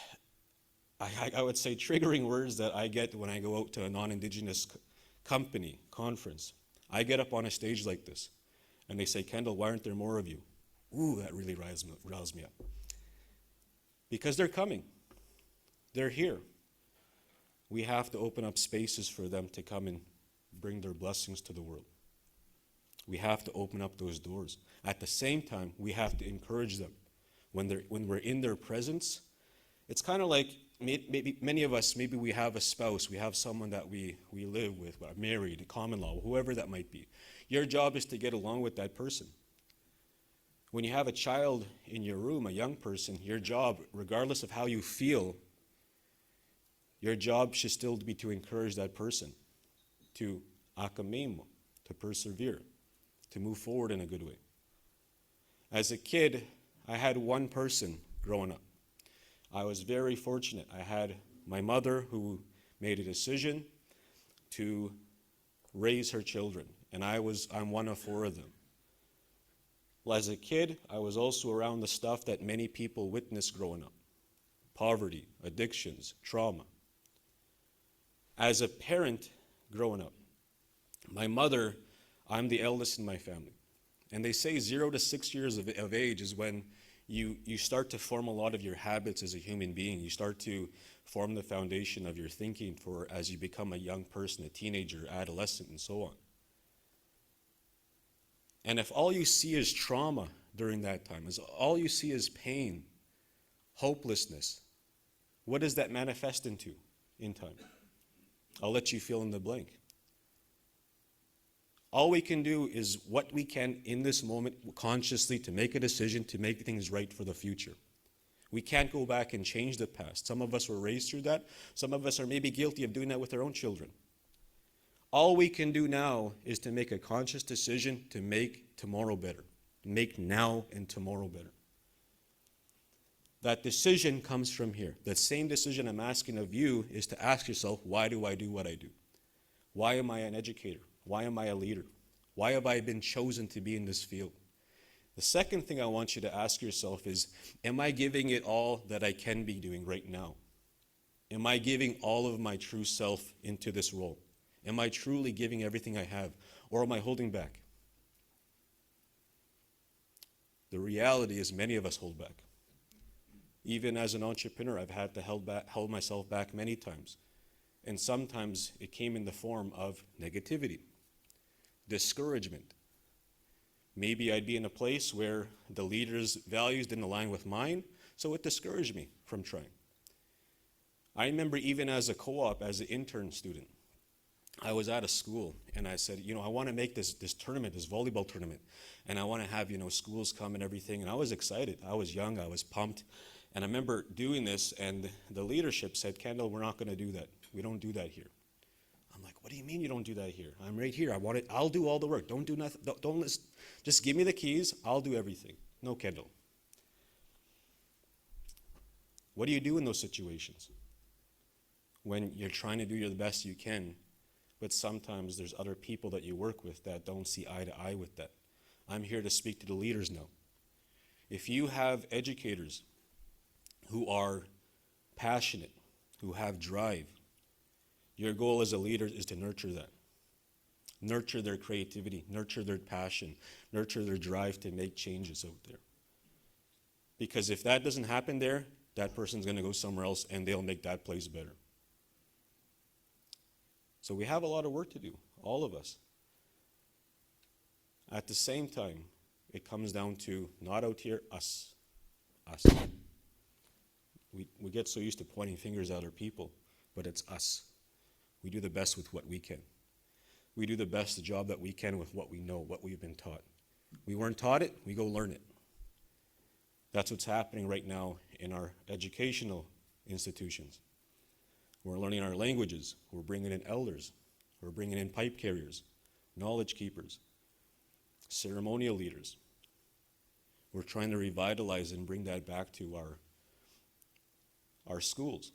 I would say, triggering words that I get when I go out to a non-Indigenous company, conference, I get up on a stage like this, and they say, Kendal, why aren't there more of you? Ooh, that really riles me up. Because they're coming. They're here. We have to open up spaces for them to come and bring their blessings to the world. We have to open up those doors. At the same time, we have to encourage them. When we're in their presence, it's kind of like maybe many of us, maybe we have a spouse, we have someone that we live with, married, common law, whoever that might be. Your job is to get along with that person. When you have a child in your room, a young person, your job, regardless of how you feel, your job should still be to encourage that person to akamemo, to persevere, to move forward in a good way. As a kid, I had one person growing up. I was very fortunate. I had my mother who made a decision to raise her children, and I'm one of 4 of them. Well, as a kid, I was also around the stuff that many people witness growing up: poverty, addictions, trauma. As a parent growing up, my mother, I'm the eldest in my family. And they say 0 to 6 years of age is when you start to form a lot of your habits as a human being. You start to form the foundation of your thinking for as you become a young person, a teenager, adolescent, and so on. And if all you see is trauma during that time, is all you see is pain, hopelessness, what does that manifest into in time? I'll let you fill in the blank. All we can do is what we can in this moment consciously to make a decision to make things right for the future. We can't go back and change the past. Some of us were raised through that. Some of us are maybe guilty of doing that with our own children. All we can do now is to make a conscious decision to make tomorrow better. Make now and tomorrow better. That decision comes from here. That same decision I'm asking of you is to ask yourself, why do I do what I do? Why am I an educator? Why am I a leader? Why have I been chosen to be in this field? The second thing I want you to ask yourself is, am I giving it all that I can be doing right now? Am I giving all of my true self into this role? Am I truly giving everything I have? Or am I holding back? The reality is many of us hold back. Even as an entrepreneur, I've had to hold myself back many times. And sometimes it came in the form of negativity, discouragement. Maybe I'd be in a place where the leader's values didn't align with mine, so it discouraged me from trying. I remember even as a co-op, as an intern student, I was at a school and I said, I want to make this tournament, this volleyball tournament, and I want to have, schools come and everything. And I was excited. I was young. I was pumped. And I remember doing this, and the leadership said, Kendal, we're not going to do that. We don't do that here. I'm like, what do you mean you don't do that here? I'm right here. I'll do all the work. Don't do nothing. Don't listen. Just give me the keys. I'll do everything. No, Kendal. What do you do in those situations? When you're trying to do the best you can, but sometimes there's other people that you work with that don't see eye to eye with that. I'm here to speak to the leaders now. If you have educators who are passionate, who have drive, your goal as a leader is to nurture that. Nurture their creativity, nurture their passion, nurture their drive to make changes out there. Because if that doesn't happen there, that person's going to go somewhere else and they'll make that place better. So we have a lot of work to do, all of us. At the same time, it comes down to not out here, us. We get so used to pointing fingers at other people, but it's us. We do the best with what we can. We do the best job that we can with what we know, what we've been taught. We weren't taught it, we go learn it. That's what's happening right now in our educational institutions. We're learning our languages. We're bringing in elders. We're bringing in pipe carriers, knowledge keepers, ceremonial leaders. We're trying to revitalize and bring that back to our schools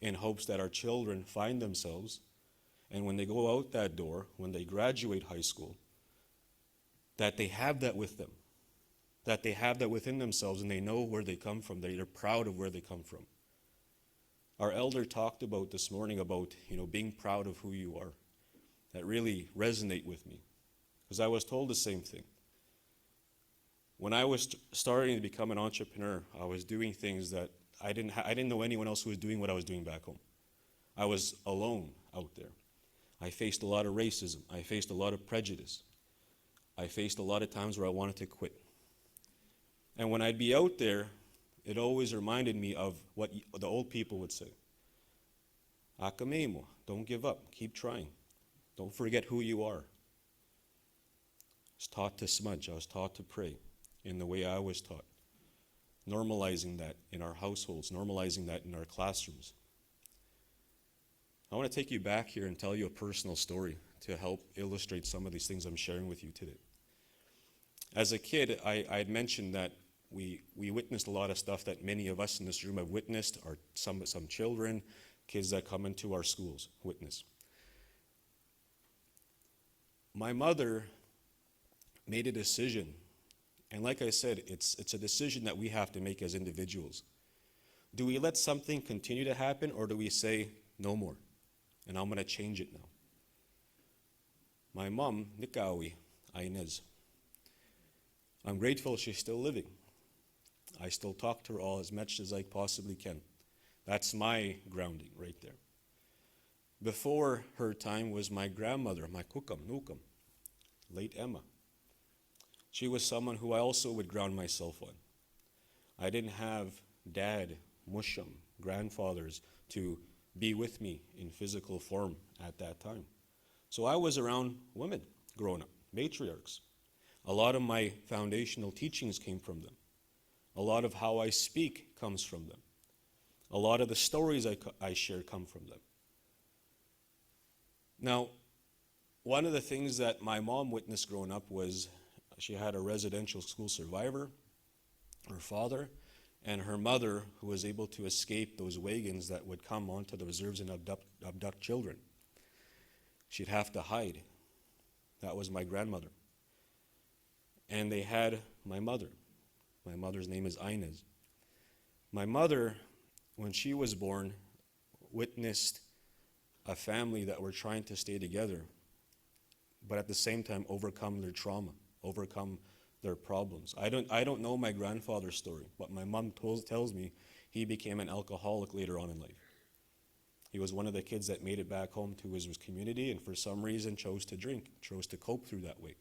in hopes that our children find themselves, and when they go out that door, when they graduate high school, that they have that with them, that they have that within themselves, and they know where they come from, they're proud of where they come from. Our elder talked about this morning about, being proud of who you are. That really resonate with me, because I was told the same thing. When I was starting to become an entrepreneur, I was doing things that I didn't know anyone else who was doing what I was doing back home. I was alone out there. I faced a lot of racism. I faced a lot of prejudice. I faced a lot of times where I wanted to quit. And when I'd be out there, it always reminded me of what the old people would say. Akamemo, don't give up, keep trying. Don't forget who you are. I was taught to smudge, I was taught to pray in the way I was taught. Normalizing that in our households, normalizing that in our classrooms. I want to take you back here and tell you a personal story to help illustrate some of these things I'm sharing with you today. As a kid, I had mentioned that we witnessed a lot of stuff that many of us in this room have witnessed, or some children, kids that come into our schools witness. My mother made a decision, and like I said, it's a decision that we have to make as individuals. Do we let something continue to happen, or do we say, no more, and I'm going to change it now? My mom, Nikawi, Inez, I'm grateful she's still living. I still talk to her all as much as I possibly can. That's my grounding right there. Before her time was my grandmother, my kukam, nukam, late Emma. She was someone who I also would ground myself on. I didn't have dad, musham, grandfathers to be with me in physical form at that time. So I was around women growing up, matriarchs. A lot of my foundational teachings came from them. A lot of how I speak comes from them. A lot of the stories I share come from them. Now, one of the things that my mom witnessed growing up was she had a residential school survivor, her father, and her mother, who was able to escape those wagons that would come onto the reserves and abduct children. She'd have to hide. That was my grandmother. And they had my mother. My mother's name is Inez. My mother, when she was born, witnessed a family that were trying to stay together, but at the same time overcome their trauma, overcome their problems. I don't know my grandfather's story, but my mom tells me he became an alcoholic later on in life. He was one of the kids that made it back home to his community, and for some reason chose to drink, chose to cope through that way.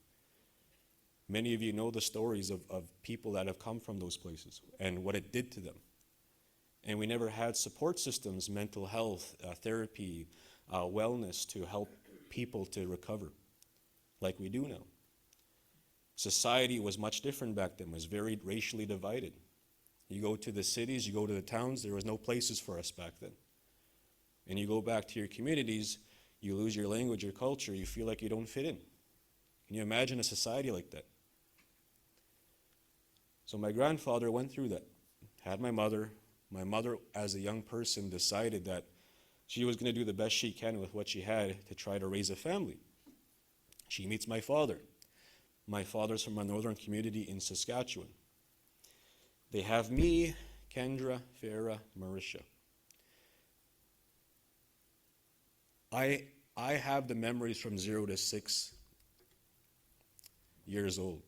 Many of you know the stories of people that have come from those places and what it did to them. And we never had support systems, mental health, therapy, wellness to help people to recover like we do now. Society was much different back then. It was very racially divided. You go to the cities, you go to the towns, there was no places for us back then. And you go back to your communities, you lose your language, your culture, you feel like you don't fit in. Can you imagine a society like that? So my grandfather went through that, had my mother. My mother, as a young person, decided that she was going to do the best she can with what she had to try to raise a family. She meets my father. My father's from a northern community in Saskatchewan. They have me, Kendra, Farah, Marisha. I have the memories from 0 to 6 years old.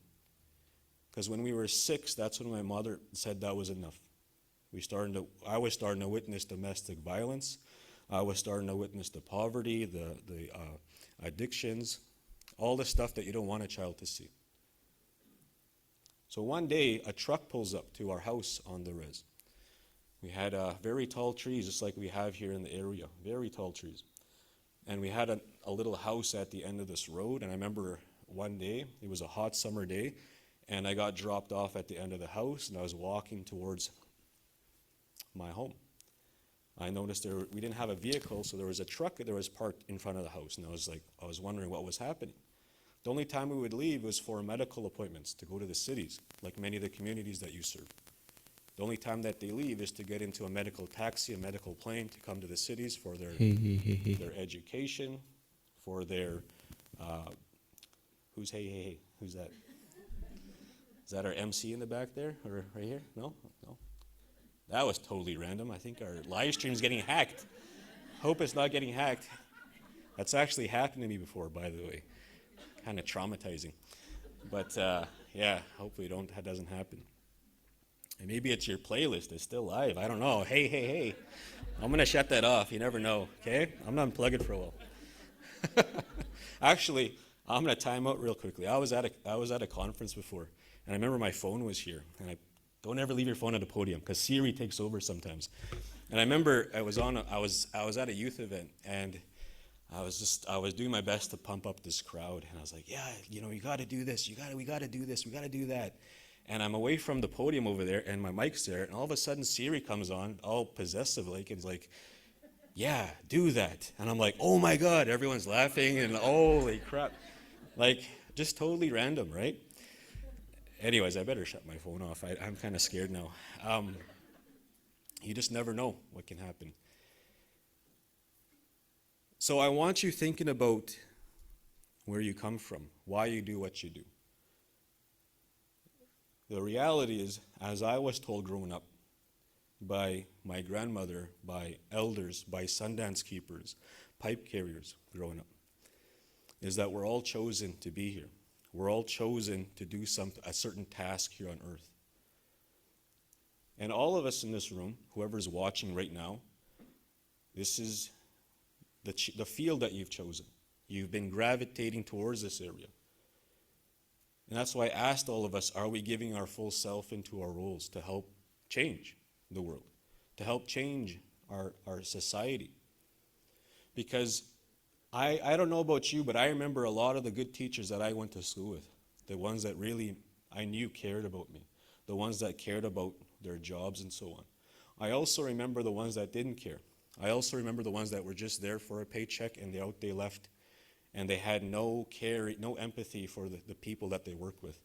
Because when we were 6, that's when my mother said that was enough. I was starting to witness domestic violence. I was starting to witness the poverty, the addictions, all the stuff that you don't want a child to see. So one day, a truck pulls up to our house on the res. We had very tall trees, just like we have here in the area, very tall trees. And we had a little house at the end of this road, and I remember one day, it was a hot summer day, and I got dropped off at the end of the house, and I was walking towards my home. I noticed we didn't have a vehicle, so there was a truck that was parked in front of the house, and I was wondering what was happening. The only time we would leave was for medical appointments to go to the cities, like many of the communities that you serve. The only time that they leave is to get into a medical taxi, a medical plane to come to the cities for their education, for their, who's hey? Who's that? Is that our MC in the back there, or right here? No? That was totally random. I think our live stream's getting hacked. Hope it's not getting hacked. That's actually happened to me before, by the way. Kind of traumatizing. But yeah, hopefully that doesn't happen. And maybe it's your playlist. It's still live. I don't know. Hey. I'm going to shut that off. You never know, okay? I'm going to unplug it for a while. Actually, I'm going to time out real quickly. I was at a conference before, and I remember my phone was here. And don't ever leave your phone at a podium, because Siri takes over sometimes. And I remember I was at a youth event, and I was doing my best to pump up this crowd, and I was like, yeah, you got to do this. We got to do this. We got to do that. And I'm away from the podium over there, and my mic's there, and all of a sudden Siri comes on, all possessive, like, and it's like, yeah, do that. And I'm like, oh my God, everyone's laughing, and holy crap. Like, just totally random, right? Anyways, I better shut my phone off. I'm kind of scared now. You just never know what can happen. So I want you thinking about where you come from, why you do what you do. The reality is, as I was told growing up by my grandmother, by elders, by Sundance keepers, pipe carriers growing up, is that we're all chosen to be here. We're all chosen to do a certain task here on earth. And all of us in this room, whoever's watching right now, this is the field that you've chosen. You've been gravitating towards this area. And that's why I asked all of us, are we giving our full self into our roles to help change the world, to help change our society? Because I don't know about you, but I remember a lot of the good teachers that I went to school with, the ones that really I knew cared about me, the ones that cared about their jobs and so on. I also remember the ones that didn't care. I also remember the ones that were just there for a paycheck and they left, and they had no care, no empathy for the people that they worked with.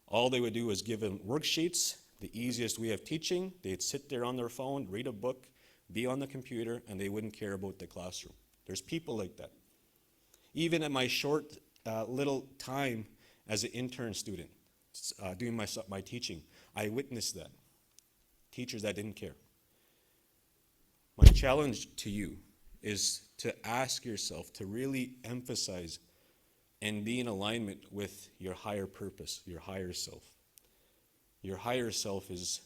All they would do was give them worksheets, the easiest way of teaching. They'd sit there on their phone, read a book, be on the computer, and they wouldn't care about the classroom. There's people like that. Even at my short little time as an intern student, doing my teaching, I witnessed that. Teachers that didn't care. My challenge to you is to ask yourself to really emphasize and be in alignment with your higher purpose, your higher self. Your higher self is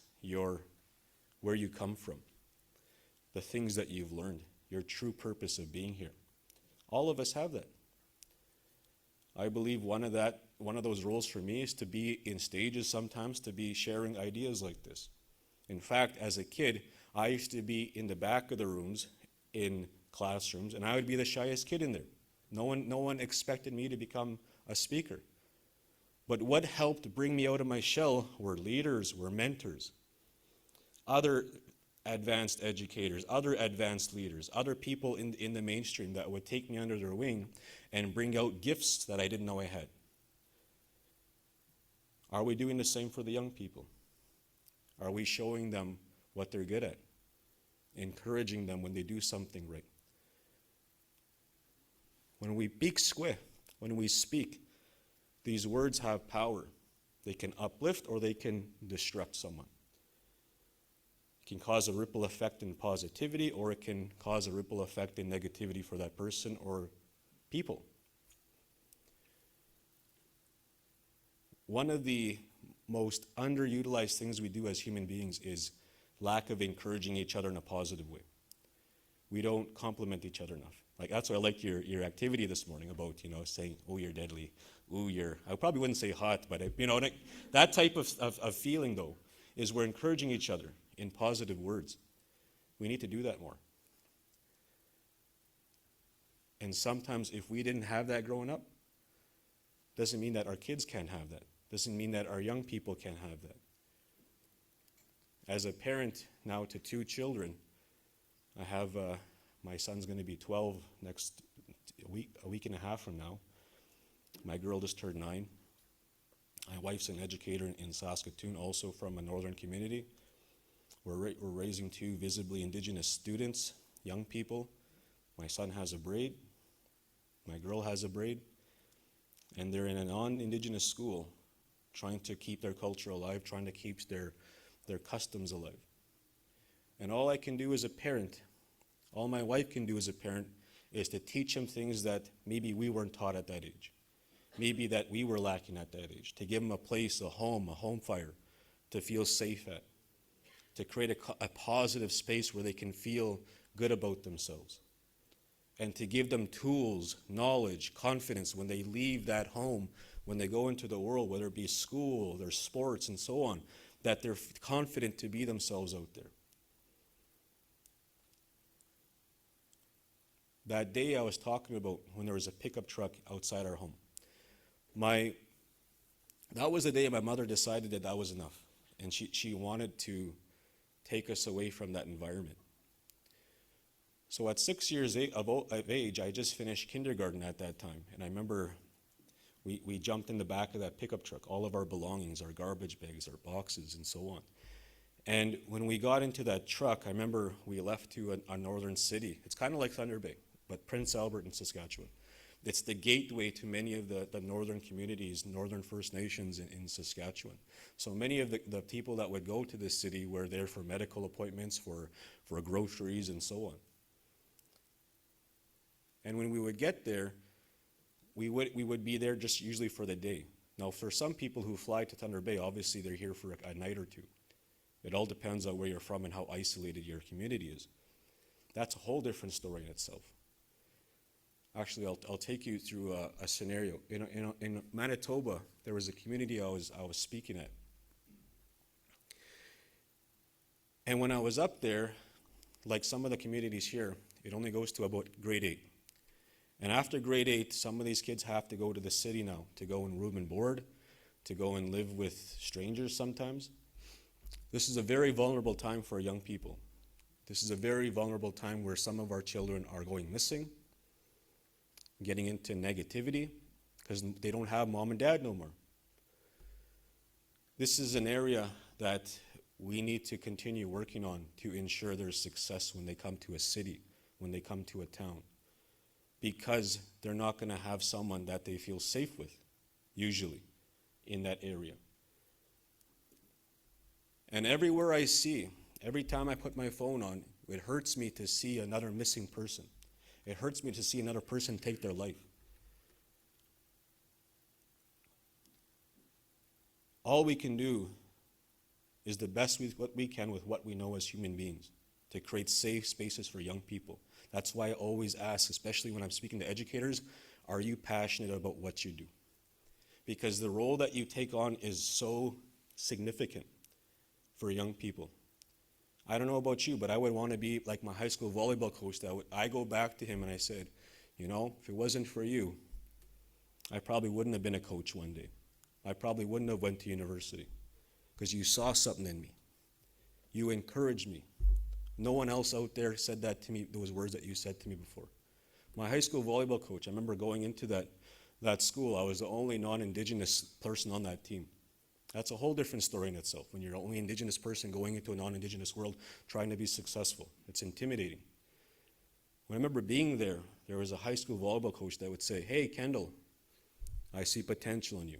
where you come from, the things that you've learned, your true purpose of being here. All of us have that. I believe one of those roles for me is to be in stages sometimes, to be sharing ideas like this. In fact, as a kid, I used to be in the back of the rooms in classrooms, and I would be the shyest kid in there. No one expected me to become a speaker. But what helped bring me out of my shell were leaders, were mentors, other advanced educators, other advanced leaders, other people in the mainstream that would take me under their wing and bring out gifts that I didn't know I had. Are we doing the same for the young people? Are we showing them what they're good at? Encouraging them when they do something right? When we speak, these words have power. They can uplift or they can destruct someone. It can cause a ripple effect in positivity, or it can cause a ripple effect in negativity for that person or people. One of the most underutilized things we do as human beings is lack of encouraging each other in a positive way. We don't compliment each other enough. Like, that's why I liked your activity this morning about, saying, oh, you're deadly. Ooh, I probably wouldn't say hot, but, that type of feeling, though, is we're encouraging each other in positive words. We need to do that more. And sometimes if we didn't have that growing up, Doesn't mean that our kids can't have that. Doesn't mean that our young people can't have that. As a parent now to 2 children, I have, my son's going to be 12 next a week and a half from now. My girl just turned 9. My wife's an educator in Saskatoon, also from a northern community. We're raising 2 visibly Indigenous students, young people. My son has a braid. My girl has a braid. And they're in a non-Indigenous school, trying to keep their culture alive, trying to keep their customs alive. And all I can do as a parent, all my wife can do as a parent, is to teach them things that maybe we weren't taught at that age. Maybe that we were lacking at that age. To give them a place, a home fire, to feel safe at. To create a positive space where they can feel good about themselves. And to give them tools, knowledge, confidence when they leave that home, when they go into the world, whether it be school, their sports, and so on, that they're confident to be themselves out there. That day I was talking about when there was a pickup truck outside our home. That was the day my mother decided that was enough. And she wanted to take us away from that environment. So at 6 years of age, I just finished kindergarten at that time. And I remember we jumped in the back of that pickup truck, all of our belongings, our garbage bags, our boxes, and so on. And when we got into that truck, I remember we left to a northern city. It's kind of like Thunder Bay, but Prince Albert in Saskatchewan. It's the gateway to many of the northern communities, northern First Nations in Saskatchewan. So many of the people that would go to this city were there for medical appointments, for groceries, and so on. And when we would get there, we would be there just usually for the day. Now, for some people who fly to Thunder Bay, obviously they're here for a night or 2. It all depends on where you're from and how isolated your community is. That's a whole different story in itself. Actually, I'll take you through a scenario. In Manitoba, there was a community I was speaking at. And when I was up there, like some of the communities here, it only goes to about grade 8. And after grade 8, some of these kids have to go to the city now, to go and room and board, to go and live with strangers sometimes. This is a very vulnerable time for young people. This is a very vulnerable time where some of our children are going missing, getting into negativity, because they don't have mom and dad no more. This is an area that we need to continue working on to ensure their success when they come to a city, when they come to a town. Because they're not going to have someone that they feel safe with, usually, in that area. And everywhere I see, every time I put my phone on, it hurts me to see another missing person. It hurts me to see another person take their life. All we can do is the best what we can with what we know as human beings to create safe spaces for young people. That's why I always ask, especially when I'm speaking to educators, are you passionate about what you do? Because the role that you take on is so significant for young people. I don't know about you, but I would want to be like my high school volleyball coach. I go back to him and I said, you know, if it wasn't for you, I probably wouldn't have been a coach one day. I probably wouldn't have went to university because you saw something in me. You encouraged me. No one else out there said that to me, those words that you said to me before. My high school volleyball coach, I remember going into that school, I was the only non-Indigenous person on that team. That's a whole different story in itself. When you're the only Indigenous person going into a non-Indigenous world trying to be successful, it's intimidating. When I remember being there, there was a high school volleyball coach that would say, hey, Kendal, I see potential in you.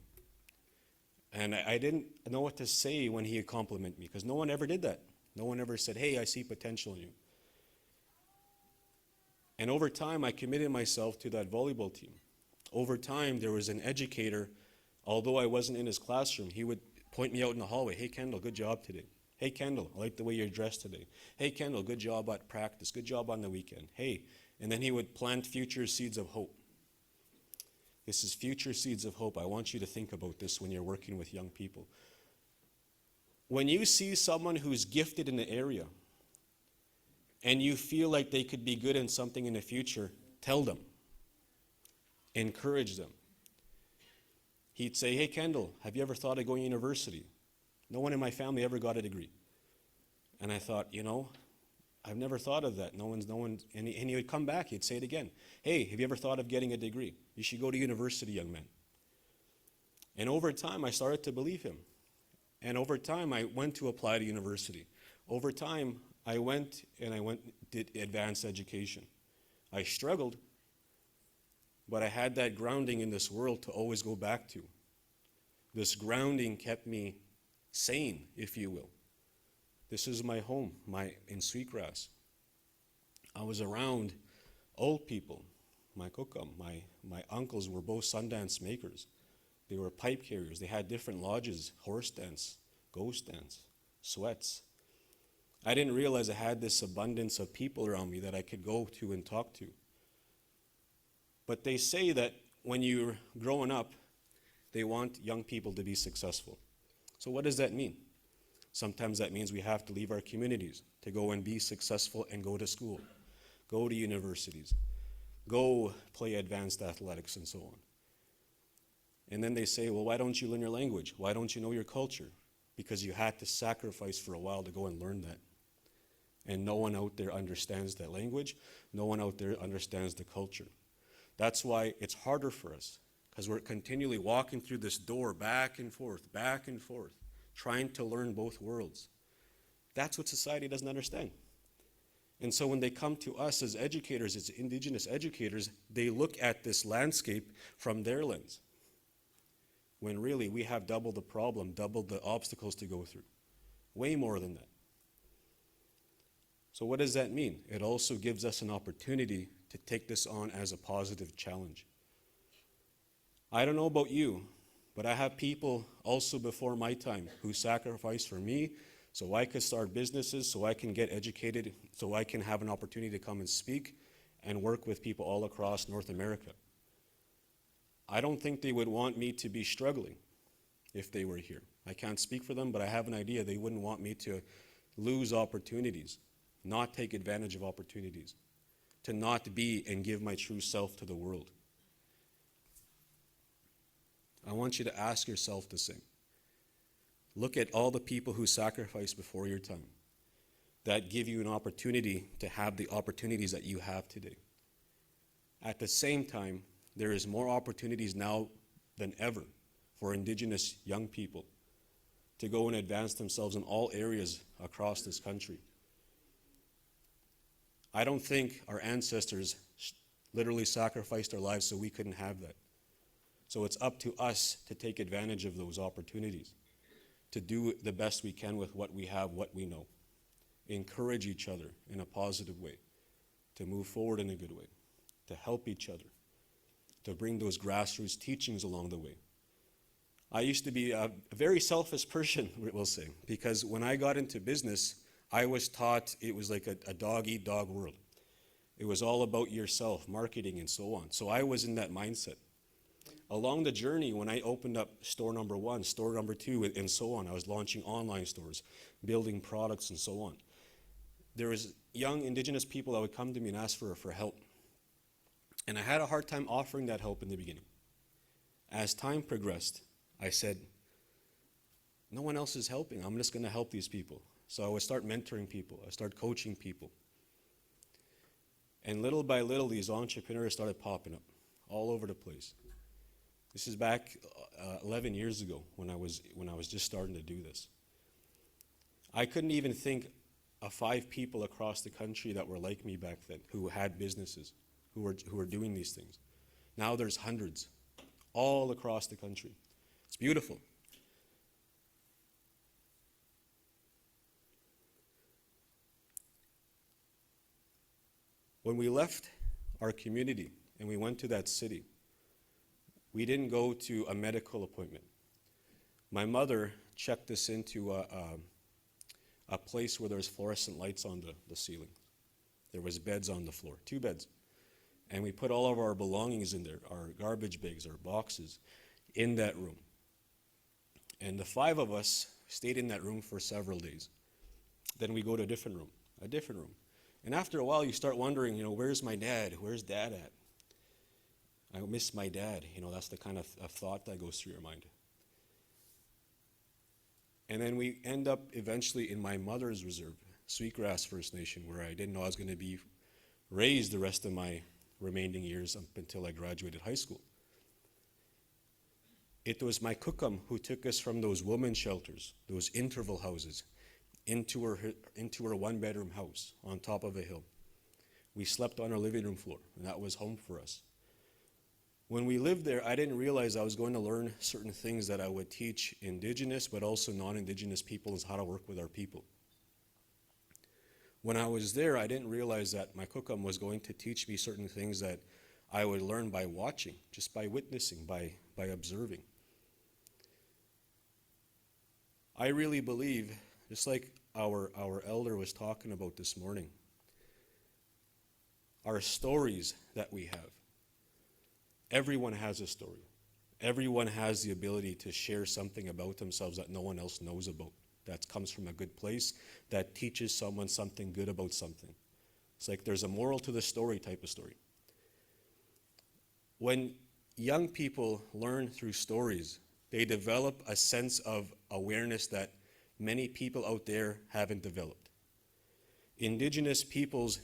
And I didn't know what to say when he would compliment me because no one ever did that. No one ever said, hey, I see potential in you. And over time, I committed myself to that volleyball team. Over time, there was an educator, although I wasn't in his classroom, he would point me out in the hallway, hey, Kendal, good job today. Hey, Kendal, I like the way you're dressed today. Hey, Kendal, good job at practice. Good job on the weekend. Hey, and then he would plant future seeds of hope. This is future seeds of hope. I want you to think about this when you're working with young people. When you see someone who's gifted in the area and you feel like they could be good in something in the future, tell them. Encourage them. He'd say, hey, Kendal, have you ever thought of going to university? No one in my family ever got a degree. And I thought, I've never thought of that. No one, and he would come back, he'd say it again. Hey, have you ever thought of getting a degree? You should go to university, young man. And over time, I started to believe him. And over time, I went to apply to university. Over time, I did advanced education. I struggled, but I had that grounding in this world to always go back to. This grounding kept me sane, if you will. This is my home, in Sweetgrass. I was around old people. My kukam, my uncles were both Sundance makers. They were pipe carriers. They had different lodges, horse dance, ghost dance, sweats. I didn't realize I had this abundance of people around me that I could go to and talk to. But they say that when you're growing up, they want young people to be successful. So what does that mean? Sometimes that means we have to leave our communities to go and be successful and go to school, go to universities, go play advanced athletics and so on. And then they say, well, why don't you learn your language? Why don't you know your culture? Because you had to sacrifice for a while to go and learn that. And no one out there understands that language. No one out there understands the culture. That's why it's harder for us, because we're continually walking through this door back and forth, trying to learn both worlds. That's what society doesn't understand. And so when they come to us as educators, as Indigenous educators, they look at this landscape from their lens. When really we have double the problem, double the obstacles to go through. Way more than that. So what does that mean? It also gives us an opportunity to take this on as a positive challenge. I don't know about you, but I have people also before my time who sacrificed for me so I could start businesses, so I can get educated, so I can have an opportunity to come and speak and work with people all across North America. I don't think they would want me to be struggling if they were here. I can't speak for them, but I have an idea they wouldn't want me to lose opportunities, not take advantage of opportunities, to not be and give my true self to the world. I want you to ask yourself the same. Look at all the people who sacrificed before your time that give you an opportunity to have the opportunities that you have today. At the same time, there is more opportunities now than ever for Indigenous young people to go and advance themselves in all areas across this country. I don't think our ancestors literally sacrificed their lives so we couldn't have that. So it's up to us to take advantage of those opportunities, to do the best we can with what we have, what we know. Encourage each other in a positive way, to move forward in a good way, to help each other, to bring those grassroots teachings along the way. I used to be a very selfish person, we'll say, because when I got into business, I was taught it was like a dog-eat-dog world. It was all about yourself, marketing and so on. So I was in that mindset. Along the journey, when I opened up store number 1, store number 2, and so on, I was launching online stores, building products and so on. There was young Indigenous people that would come to me and ask for help. And I had a hard time offering that help in the beginning. As time progressed, I said, no one else is helping. I'm just going to help these people. So I would start mentoring people. I started coaching people. And little by little, these entrepreneurs started popping up all over the place. This is back 11 years ago when I was just starting to do this. I couldn't even think of 5 people across the country that were like me back then, who had businesses, who were doing these things. Now there's hundreds all across the country. It's beautiful. When we left our community and we went to that city, we didn't go to a medical appointment. My mother checked us into a place where there was fluorescent lights on the ceiling. There was beds on the floor, 2 beds. And we put all of our belongings in there, our garbage bags, our boxes, in that room. And the 5 of us stayed in that room for several days. Then we go to a different room. And after a while, you start wondering, where's my dad? Where's Dad at? I miss my dad. That's the kind of thought that goes through your mind. And then we end up eventually in my mother's reserve, Sweetgrass First Nation, where I didn't know I was going to be raised the rest of my remaining years up until I graduated high school. It was my kukum who took us from those women's shelters, those interval houses, into her one-bedroom house on top of a hill. We slept on our living room floor, and that was home for us. When we lived there, I didn't realize I was going to learn certain things that I would teach Indigenous, but also non-Indigenous peoples how to work with our people. When I was there, I didn't realize that my kukum was going to teach me certain things that I would learn by watching, just by witnessing, by observing. I really believe, just like our elder was talking about this morning, our stories that we have. Everyone has a story. Everyone has the ability to share something about themselves that no one else knows about, that comes from a good place, that teaches someone something good about something. It's like there's a moral to the story type of story. When young people learn through stories, they develop a sense of awareness that many people out there haven't developed. Indigenous peoples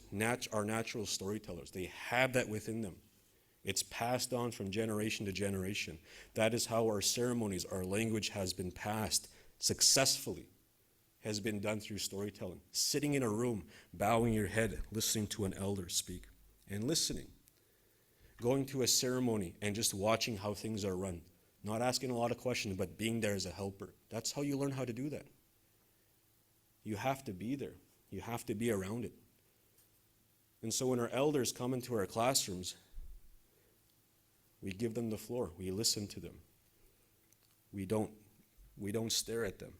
are natural storytellers. They have that within them. It's passed on from generation to generation. That is how our ceremonies, our language has been passed successfully, has been done through storytelling. Sitting in a room, bowing your head, listening to an elder speak, and listening. Going to a ceremony and just watching how things are run. Not asking a lot of questions, but being there as a helper. That's how you learn how to do that. You have to be there. You have to be around it. And so when our elders come into our classrooms, we give them the floor. We listen to them. We don't stare at them.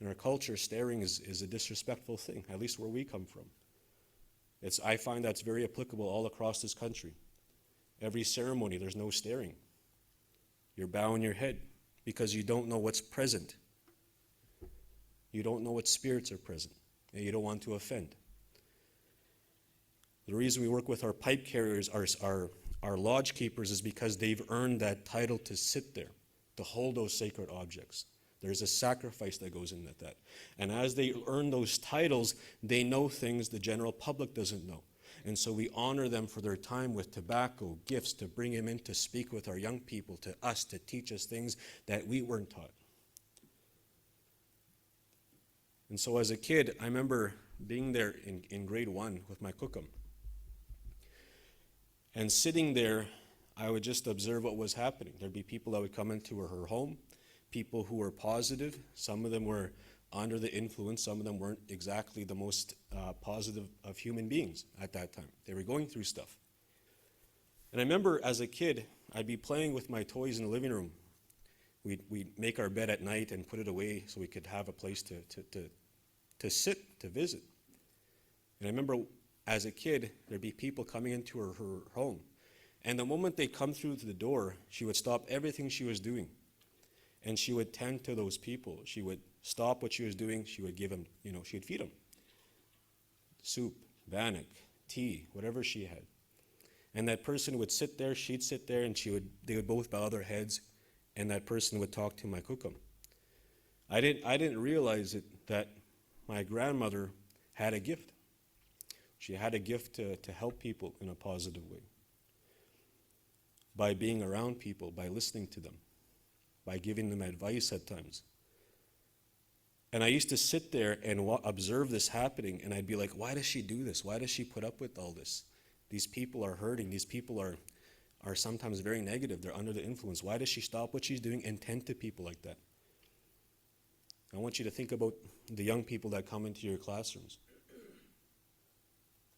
In our culture, staring is a disrespectful thing, at least where we come from. I find that's very applicable all across this country. Every ceremony, there's no staring. You're bowing your head because you don't know what's present. You don't know what spirits are present, and you don't want to offend. The reason we work with our pipe carriers, our lodge keepers, is because they've earned that title to sit there, to hold those sacred objects. There's a sacrifice that goes into that. And as they earn those titles, they know things the general public doesn't know. And so we honor them for their time with tobacco, gifts, to bring them in to speak with our young people, to us, to teach us things that we weren't taught. And so as a kid, I remember being there in grade 1 with my kukum. And sitting there, I would just observe what was happening. There'd be people that would come into her home, people who were positive. Some of them were under the influence. Some of them weren't exactly the most positive of human beings at that time. They were going through stuff. And I remember as a kid, I'd be playing with my toys in the living room. We'd make our bed at night and put it away so we could have a place to sit, to visit. And I remember as a kid, there'd be people coming into her home. And the moment they come through to the door, she would stop everything she was doing. And she would tend to those people. She would stop what she was doing. She would give them, she would feed them. Soup, bannock, tea, whatever she had. And that person would sit there, she'd sit there, and they would both bow their heads, and that person would talk to my kukum. I didn't realize that my grandmother had a gift. She had a gift to help people in a positive way. By being around people, by listening to them, by giving them advice at times. And I used to sit there and observe this happening, and I'd be like, why does she do this? Why does she put up with all this? These people are hurting. These people are sometimes very negative. They're under the influence. Why does she stop what she's doing and tend to people like that? I want you to think about the young people that come into your classrooms.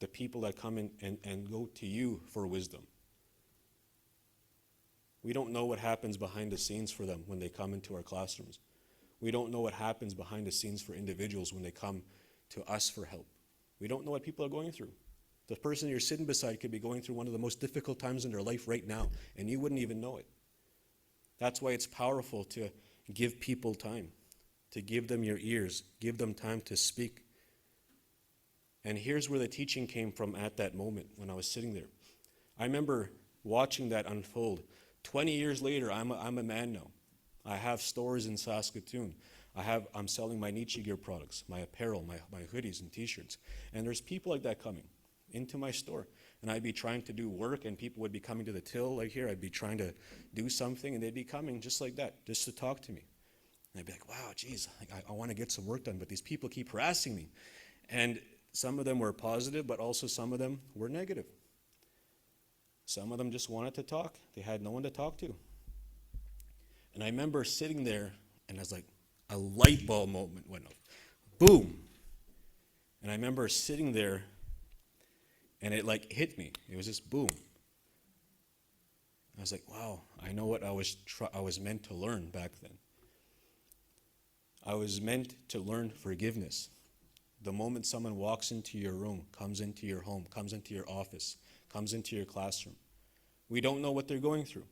The people that come in and go to you for wisdom. We don't know what happens behind the scenes for them when they come into our classrooms. We don't know what happens behind the scenes for individuals when they come to us for help. We don't know what people are going through. The person you're sitting beside could be going through one of the most difficult times in their life right now, and you wouldn't even know it. That's why it's powerful to give people time, to give them your ears, give them time to speak. And here's where the teaching came from at that moment when I was sitting there. I remember watching that unfold. 20 years later, I'm a man now. I have stores in Saskatoon. I'm selling my Nietzsche gear products, my apparel, my hoodies and t-shirts. And there's people like that coming into my store. And I'd be trying to do work, and people would be coming to the till like here. I'd be trying to do something, and they'd be coming just like that, just to talk to me. And I'd be like, wow, geez, I want to get some work done, but these people keep harassing me. And some of them were positive, but also some of them were negative. Some of them just wanted to talk. They had no one to talk to. And I remember sitting there, and I was like, a light bulb moment went off. Boom. And I remember sitting there, and it like hit me. It was just boom. I was like, wow, I know what I was meant to learn back then. I was meant to learn forgiveness. The moment someone walks into your room, comes into your home, comes into your office, comes into your classroom, we don't know what they're going through.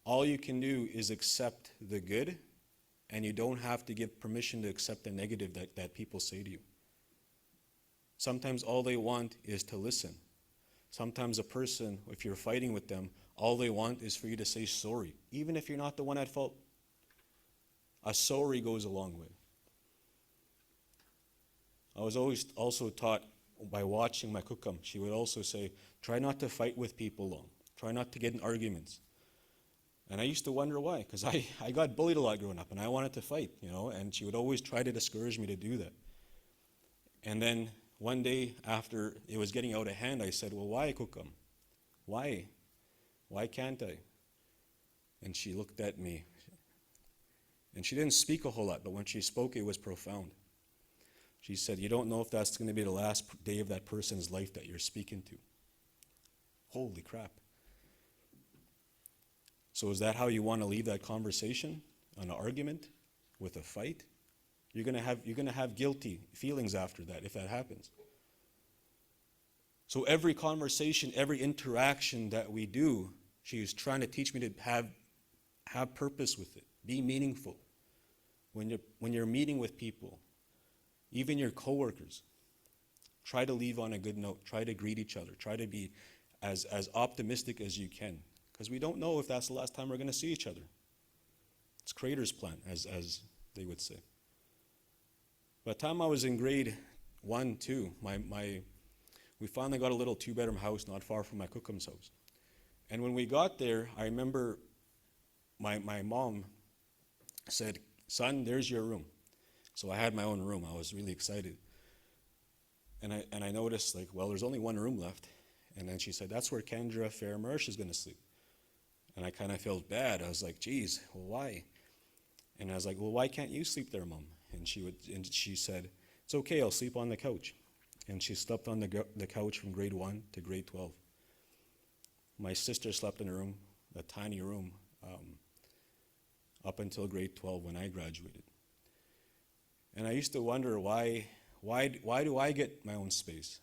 All you can do is accept the good, and you don't have to give permission to accept the negative that people say to you. Sometimes all they want is to listen. Sometimes a person, if you're fighting with them, all they want is for you to say sorry, even if you're not the one at fault. A sorry goes a long way. I was always also taught by watching my cookam, she would also say, try not to fight with people long. Try not to get in arguments. And I used to wonder why, because I got bullied a lot growing up, and I wanted to fight, and she would always try to discourage me to do that. And then one day, after it was getting out of hand, I said, well, why cookam? Why? Why can't I? And she looked at me, and she didn't speak a whole lot, but when she spoke, it was profound. She said, you don't know if that's going to be the last day of that person's life that you're speaking to. Holy crap. So is that how you want to leave that conversation? An argument? With a fight? You're going to have guilty feelings after that if that happens. So every conversation, every interaction that we do, she is trying to teach me to have purpose with it. Be meaningful. When you're meeting with people, even your coworkers, try to leave on a good note. Try to greet each other. Try to be as optimistic as you can, because we don't know if that's the last time we're going to see each other. It's Creator's plan, as they would say. By the time I was in grade 1, 2, we finally got a little 2-bedroom house not far from my cookam's house. And when we got there, I remember my mom said, son, there's your room. So I had my own room. I was really excited. And I noticed, well, there's only one room left. And then she said, that's where Kendra Fairmarsh is going to sleep. And I kind of felt bad. I was like, geez, well, why? And I was like, well, why can't you sleep there, Mom? And she said, it's okay, I'll sleep on the couch. And she slept on the couch from grade 1 to grade 12. My sister slept in a room, a tiny room, up until grade 12 when I graduated. And I used to wonder why do I get my own space?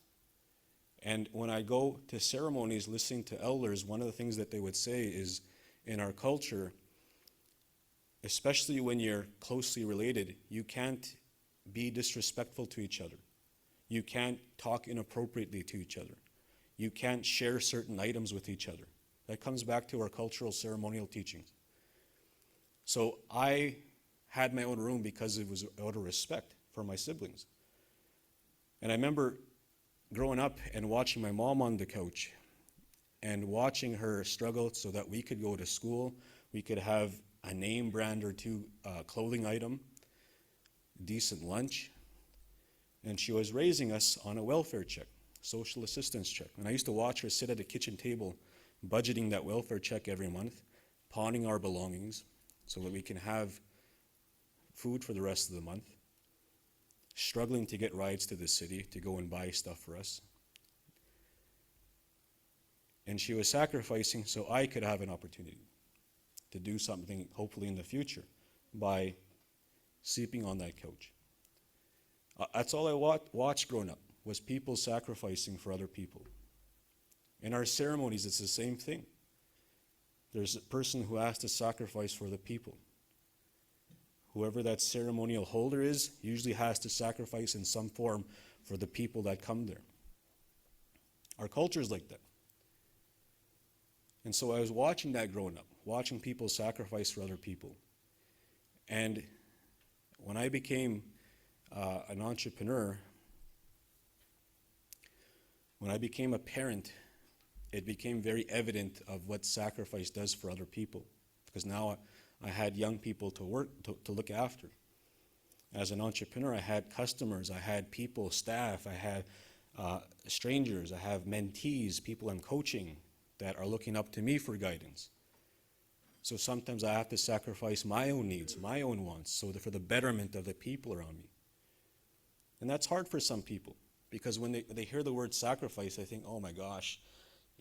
And when I go to ceremonies listening to elders, one of the things that they would say is, in our culture, especially when you're closely related, you can't be disrespectful to each other. You can't talk inappropriately to each other. You can't share certain items with each other. That comes back to our cultural ceremonial teachings. So I had my own room because it was out of respect for my siblings. And I remember growing up and watching my mom on the couch and watching her struggle so that we could go to school, we could have a name brand or two clothing item, decent lunch. And she was raising us on a welfare check, social assistance check. And I used to watch her sit at the kitchen table, budgeting that welfare check every month, pawning our belongings so that we can have food for the rest of the month, struggling to get rides to the city to go and buy stuff for us. And she was sacrificing so I could have an opportunity to do something, hopefully in the future, by sleeping on that couch. That's all I watched growing up, was people sacrificing for other people. In our ceremonies, it's the same thing. There's a person who has to sacrifice for the people. Whoever that ceremonial holder is usually has to sacrifice in some form for the people that come there. Our culture is like that. And so I was watching that growing up, watching people sacrifice for other people. And when I became an entrepreneur, when I became a parent, it became very evident of what sacrifice does for other people. Because now I had young people to look after. As an entrepreneur, I had customers, I had people, staff, I had strangers, I have mentees, people I'm coaching that are looking up to me for guidance. So sometimes I have to sacrifice my own needs, my own wants, so that for the betterment of the people around me. And that's hard for some people, because when they hear the word sacrifice, they think, oh my gosh,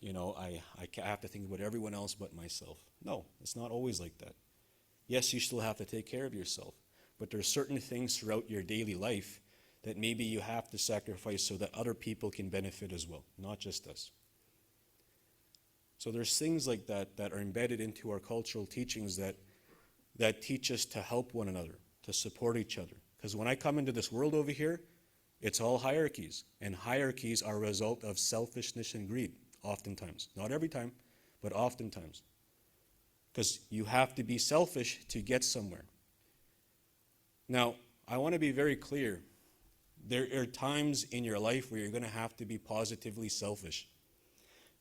I have to think about everyone else but myself. No, it's not always like that. Yes, you still have to take care of yourself, but there are certain things throughout your daily life that maybe you have to sacrifice so that other people can benefit as well, not just us. So there's things like that that are embedded into our cultural teachings that teach us to help one another, to support each other. Because when I come into this world over here, it's all hierarchies, and hierarchies are a result of selfishness and greed, oftentimes. Not every time, but oftentimes. Because you have to be selfish to get somewhere. Now, I want to be very clear. There are times in your life where you're going to have to be positively selfish.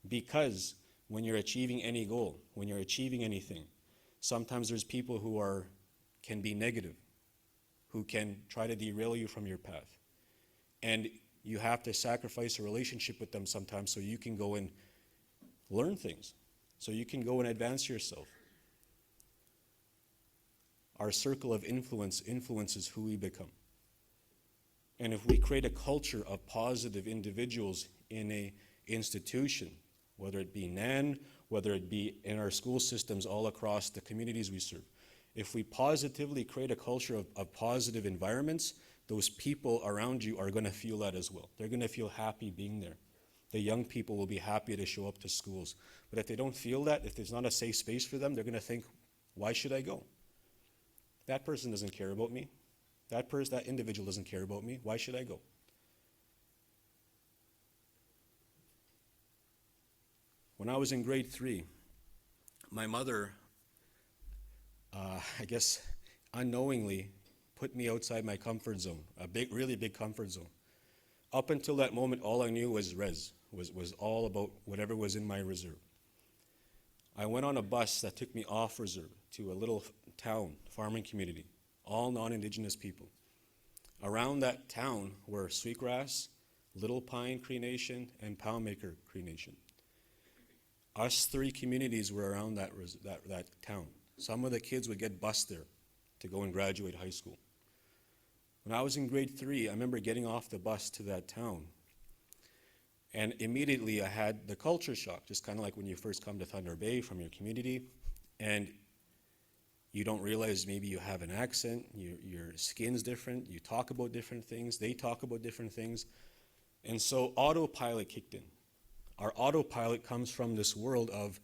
Because when you're achieving any goal, when you're achieving anything, sometimes there's people who can be negative, who can try to derail you from your path. And you have to sacrifice a relationship with them sometimes so you can go and learn things, so you can go and advance yourself. Our circle of influence influences who we become. And if we create a culture of positive individuals in an institution, whether it be NAN, whether it be in our school systems all across the communities we serve, if we positively create a culture of positive environments, those people around you are going to feel that as well. They're going to feel happy being there. The young people will be happy to show up to schools. But if they don't feel that, if there's not a safe space for them, they're going to think, why should I go? That person doesn't care about me. That individual doesn't care about me. Why should I go? When I was in grade 3, my mother, I guess unknowingly, put me outside my comfort zone, a really big comfort zone. Up until that moment, all I knew was was all about whatever was in my reserve. I went on a bus that took me off reserve to a little town, farming community, all non-Indigenous people. Around that town were Sweetgrass, Little Pine Cree Nation, and Poundmaker Cree Nation. Us 3 communities were around that town. Some of the kids would get bused there to go and graduate high school. When I was in grade 3, I remember getting off the bus to that town. And immediately I had the culture shock, just kind of like when you first come to Thunder Bay from your community, and you don't realize maybe you have an accent, your skin's different, you talk about different things, they talk about different things. And so autopilot kicked in. Our autopilot comes from this world of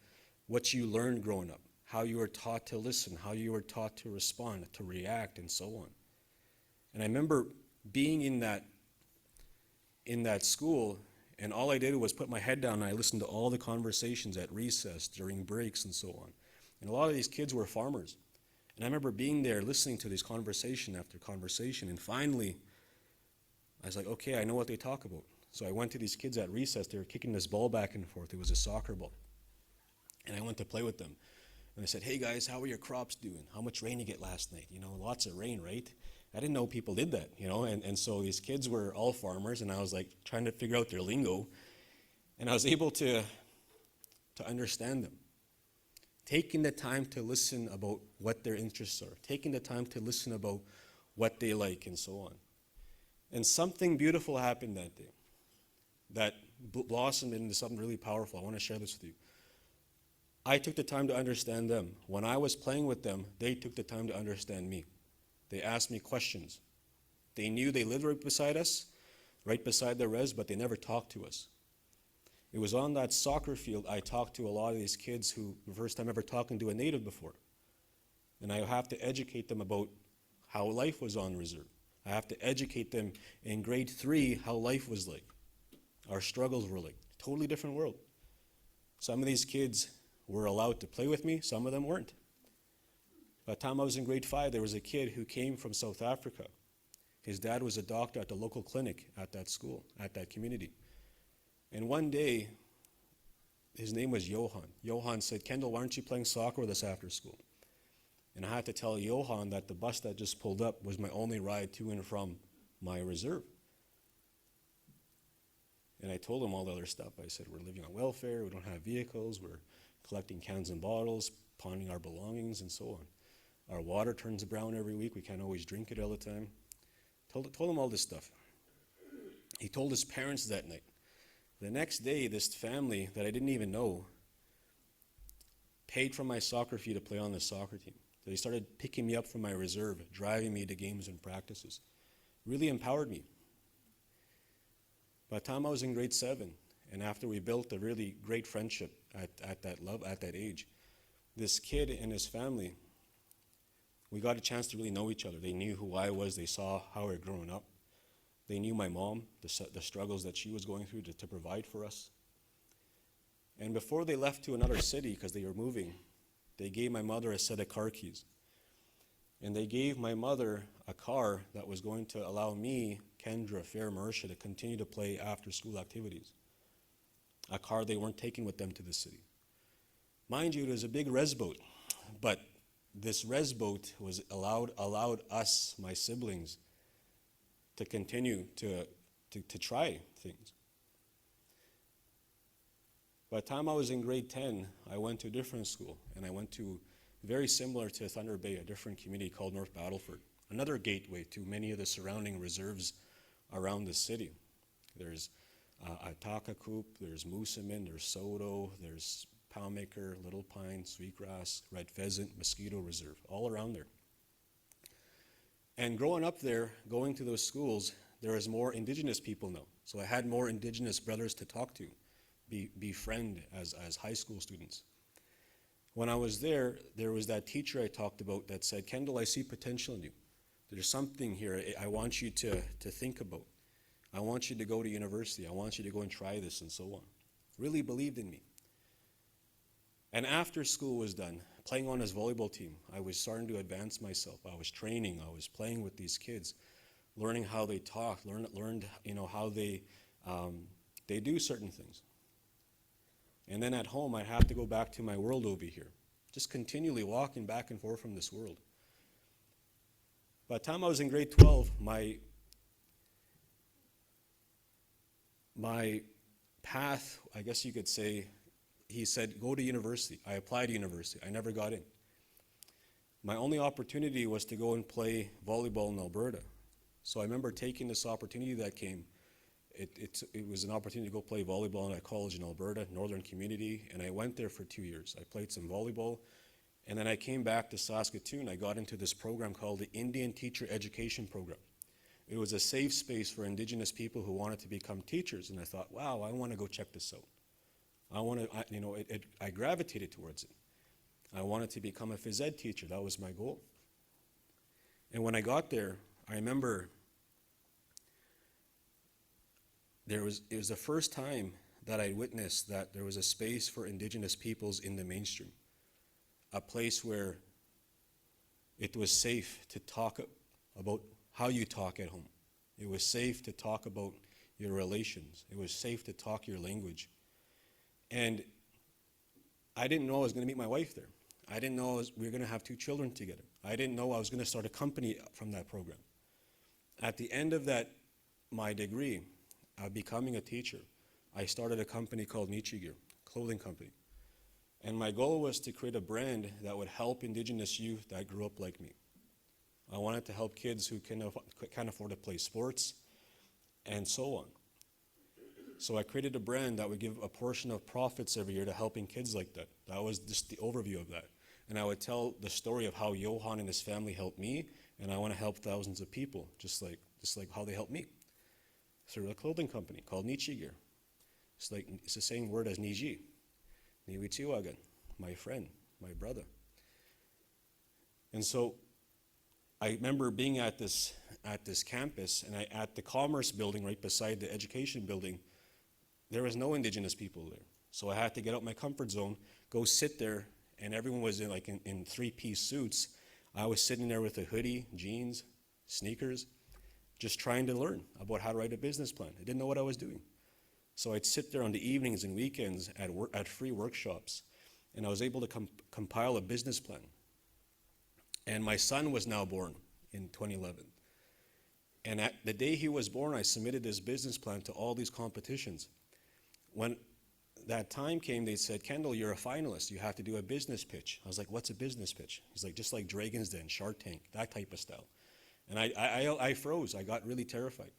what you learned growing up, how you were taught to listen, how you were taught to respond, to react, and so on. And I remember being in that school, and all I did was put my head down and I listened to all the conversations at recess, during breaks, and so on. And a lot of these kids were farmers. And I remember being there listening to this conversation after conversation, and finally, I was like, okay, I know what they talk about. So I went to these kids at recess. They were kicking this ball back and forth. It was a soccer ball. And I went to play with them. And I said, hey guys, how are your crops doing? How much rain you get last night? Lots of rain, right? I didn't know people did that, and so these kids were all farmers, and I was like trying to figure out their lingo, and I was able to understand them. Taking the time to listen about what their interests are, taking the time to listen about what they like, and so on. And something beautiful happened that day that blossomed into something really powerful. I want to share this with you. I took the time to understand them. When I was playing with them, they took the time to understand me. They asked me questions. They knew they lived right beside us, right beside the res, but they never talked to us. It was on that soccer field I talked to a lot of these kids who, the first time ever talking to a native before. And I have to educate them about how life was on reserve. I have to educate them in grade 3 how life was like. Our struggles were like. Totally different world. Some of these kids were allowed to play with me, some of them weren't. By the time I was in grade 5, there was a kid who came from South Africa. His dad was a doctor at the local clinic at that school, at that community. And one day, his name was Johan. Johan said, "Kendal, why aren't you playing soccer with us after school?" And I had to tell Johan that the bus that just pulled up was my only ride to and from my reserve. And I told him all the other stuff. I said, we're living on welfare, we don't have vehicles, we're collecting cans and bottles, pawning our belongings, and so on. Our water turns brown every week, we can't always drink it all the time. Told him all this stuff. He told his parents that night. The next day, this family that I didn't even know paid for my soccer fee to play on the soccer team. They started picking me up from my reserve, driving me to games and practices. Really empowered me. By the time I was in grade 7, and after we built a really great friendship at that age, this kid and his family, we got a chance to really know each other. They knew who I was. They saw how we were growing up. They knew my mom, the struggles that she was going through to provide for us. And before they left to another city, because they were moving, they gave my mother a set of car keys. And they gave my mother a car that was going to allow me, Kendra, Fair, Marisha, to continue to play after-school activities. A car they weren't taking with them to the city. Mind you, it was a big res boat, but this res boat was allowed us, my siblings, to continue to try things. By the time I was in grade 10, I went to a different school, and I went to very similar to Thunder Bay, a different community called North Battleford, another gateway to many of the surrounding reserves around the city. There's Atakakoop, there's Moosomin, there's Soto, there's Palmaker, Little Pine, Sweetgrass, Red Pheasant, Mosquito Reserve, all around there. And growing up there, going to those schools, there was more Indigenous people now. So I had more Indigenous brothers to talk to, befriend as high school students. When I was there was that teacher I talked about that said, "Kendal, I see potential in you. There's something here I want you to think about. I want you to go to university. I want you to go and try this," and so on. Really believed in me. And after school was done, playing on his volleyball team, I was starting to advance myself. I was training, I was playing with these kids, learning how they talk, learned how they do certain things. And then at home, I'd have to go back to my world over here, just continually walking back and forth from this world. By the time I was in grade 12, my path, I guess you could say, he said, "Go to university." I applied to university. I never got in. My only opportunity was to go and play volleyball in Alberta. So I remember taking this opportunity that came. It was an opportunity to go play volleyball in a college in Alberta, Northern Community, and I went there for 2 years. I played some volleyball, and then I came back to Saskatoon. I got into this program called the Indian Teacher Education Program. It was a safe space for Indigenous people who wanted to become teachers, and I thought, wow, I want to go check this out. I gravitated towards it. I wanted to become a phys ed teacher. That was my goal. And when I got there, I remember it was the first time that I witnessed that there was a space for Indigenous peoples in the mainstream, a place where it was safe to talk about how you talk at home. It was safe to talk about your relations. It was safe to talk your language. And I didn't know I was going to meet my wife there. I didn't know we were going to have 2 children together. I didn't know I was going to start a company from that program. At the end of my degree, becoming a teacher, I started a company called Nichi clothing company. And my goal was to create a brand that would help Indigenous youth that grew up like me. I wanted to help kids who can't afford to play sports, and so on. So I created a brand that would give a portion of profits every year to helping kids like that. That was just the overview of that. And I would tell the story of how Johan and his family helped me, and I want to help thousands of people, just like how they helped me, through a clothing company called Nichi Gear. It's the same word as Niji, Niwitiwagan, my friend, my brother. And so I remember being at this campus, and at the Commerce building right beside the education building, there was no Indigenous people there. So I had to get out my comfort zone, go sit there, and everyone was in three-piece suits. I was sitting there with a hoodie, jeans, sneakers, just trying to learn about how to write a business plan. I didn't know what I was doing. So I'd sit there on the evenings and weekends at free workshops, and I was able to compile a business plan. And my son was now born in 2011. And at the day he was born, I submitted this business plan to all these competitions. When that time came, they said, Kendal, you're a finalist. You have to do a business pitch. I was like, what's a business pitch? He's like, just like Dragon's Den, Shark Tank, that type of style. And I froze. I got really terrified.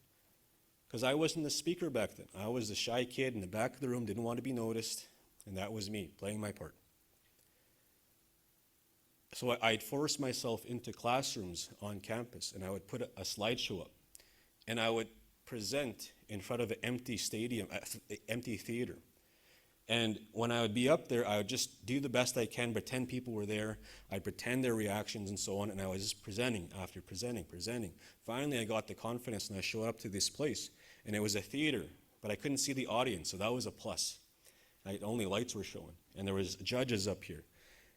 Because I wasn't the speaker back then. I was the shy kid in the back of the room, didn't want to be noticed, and that was me, playing my part. So I'd force myself into classrooms on campus, and I would put a slideshow up, and I would present in front of an empty stadium, empty theater. And when I would be up there, I would just do the best I can, pretend people were there. I'd pretend their reactions and so on, and I was just presenting after presenting. Finally, I got the confidence, and I showed up to this place, and it was a theater, but I couldn't see the audience, so that was a plus. Only lights were showing, and there was judges up here.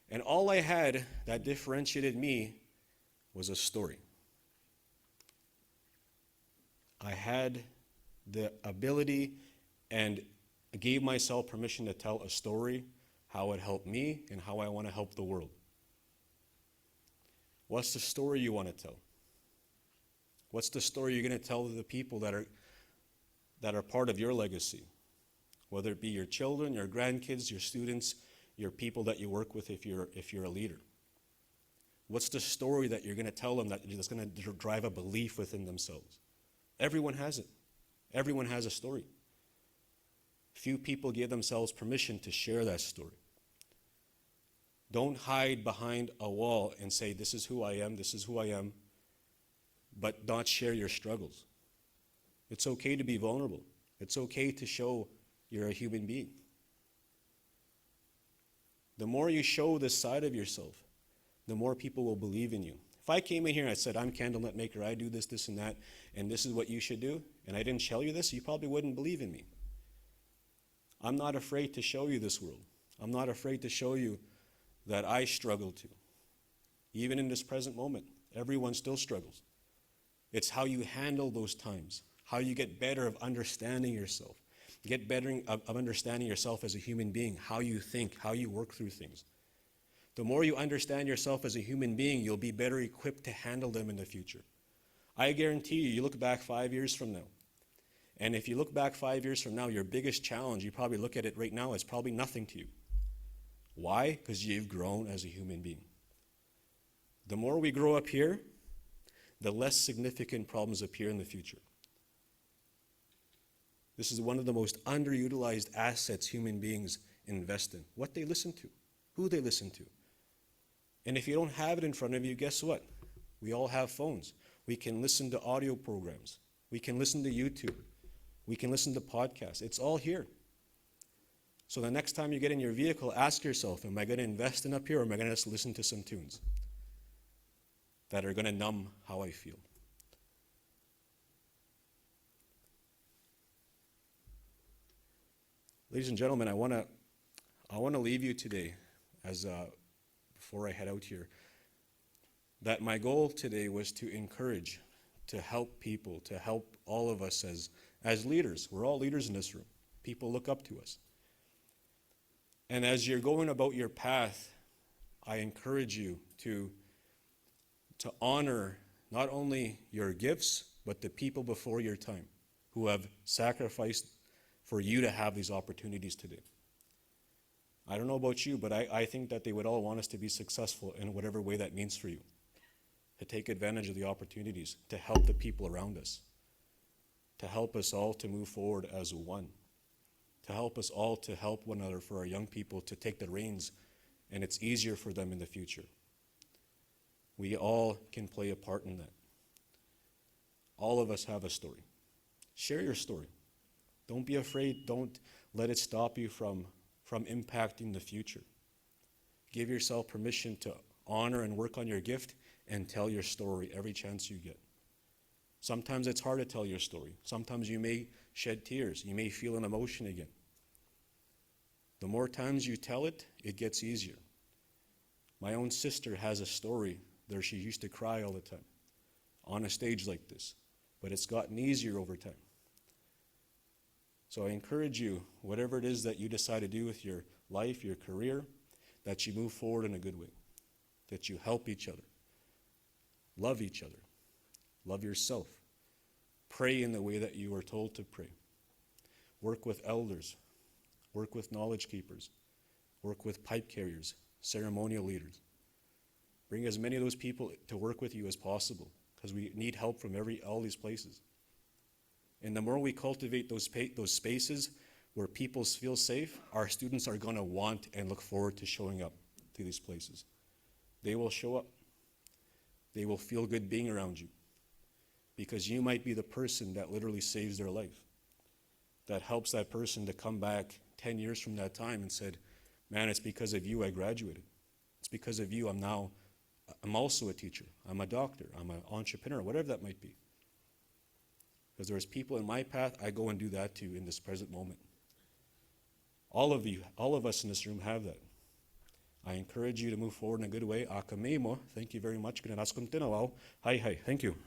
And all I had that differentiated me was a story. I had the ability and gave myself permission to tell a story, how it helped me, and how I want to help the world. What's the story you want to tell? What's the story you're going to tell to the people that are part of your legacy? Whether it be your children, your grandkids, your students, your people that you work with if you're a leader. What's the story that you're going to tell them that's going to drive a belief within themselves? Everyone has it. Everyone has a story. Few people give themselves permission to share that story. Don't hide behind a wall and say, this is who I am, but not share your struggles. It's okay to be vulnerable. It's okay to show you're a human being. The more you show this side of yourself, the more people will believe in you. If I came in here and I said, I'm Kendal Netmaker, I do this, this, and that, and this is what you should do, and I didn't tell you this, you probably wouldn't believe in me. I'm not afraid to show you this world. I'm not afraid to show you that I struggle too. Even in this present moment, everyone still struggles. It's how you handle those times, how you get better of understanding yourself, get better of understanding yourself as a human being, how you think, how you work through things. The more you understand yourself as a human being, you'll be better equipped to handle them in the future. I guarantee you look back 5 years from now, and if you look back 5 years from now, your biggest challenge, you probably look at it right now, it's probably nothing to you. Why? Because you've grown as a human being. The more we grow up here, the less significant problems appear in the future. This is one of the most underutilized assets human beings invest in. What they listen to, who they listen to. And if you don't have it in front of you, guess what? We all have phones. We can listen to audio programs. We can listen to YouTube. We can listen to podcasts. It's all here. So the next time you get in your vehicle, ask yourself, am I going to invest in up here, or am I going to just listen to some tunes that are going to numb how I feel? Ladies and gentlemen, I want to leave you today, as before I head out here, that my goal today was to encourage, to help people, to help all of us as leaders. We're all leaders in this room. People look up to us. And as you're going about your path, I encourage you to honor not only your gifts, but the people before your time who have sacrificed for you to have these opportunities today. I don't know about you, but I think that they would all want us to be successful in whatever way that means for you, to take advantage of the opportunities, to help the people around us, to help us all to move forward as one, to help us all to help one another, for our young people to take the reins, and it's easier for them in the future. We all can play a part in that. All of us have a story. Share your story. Don't be afraid. Don't let it stop you from impacting the future. Give yourself permission to honor and work on your gift and tell your story every chance you get. Sometimes it's hard to tell your story. Sometimes you may shed tears. You may feel an emotion again. The more times you tell it, it gets easier. My own sister has a story there she used to cry all the time on a stage like this, but it's gotten easier over time. So I encourage you, whatever it is that you decide to do with your life, your career, that you move forward in a good way, that you help each other, love each other, love yourself, pray in the way that you are told to pray, work with elders, work with knowledge keepers, work with pipe carriers, ceremonial leaders. Bring as many of those people to work with you as possible, because we need help from all these places. And the more we cultivate those spaces where people feel safe, our students are going to want and look forward to showing up to these places. They will show up. They will feel good being around you, because you might be the person that literally saves their life, that helps that person to come back 10 years from that time and said, man, it's because of you I graduated. It's because of you I'm also a teacher. I'm a doctor. I'm an entrepreneur, whatever that might be. Because there's people in my path, I go and do that too in this present moment. All of us in this room have that. I encourage you to move forward in a good way. Thank you very much. Hi, thank you.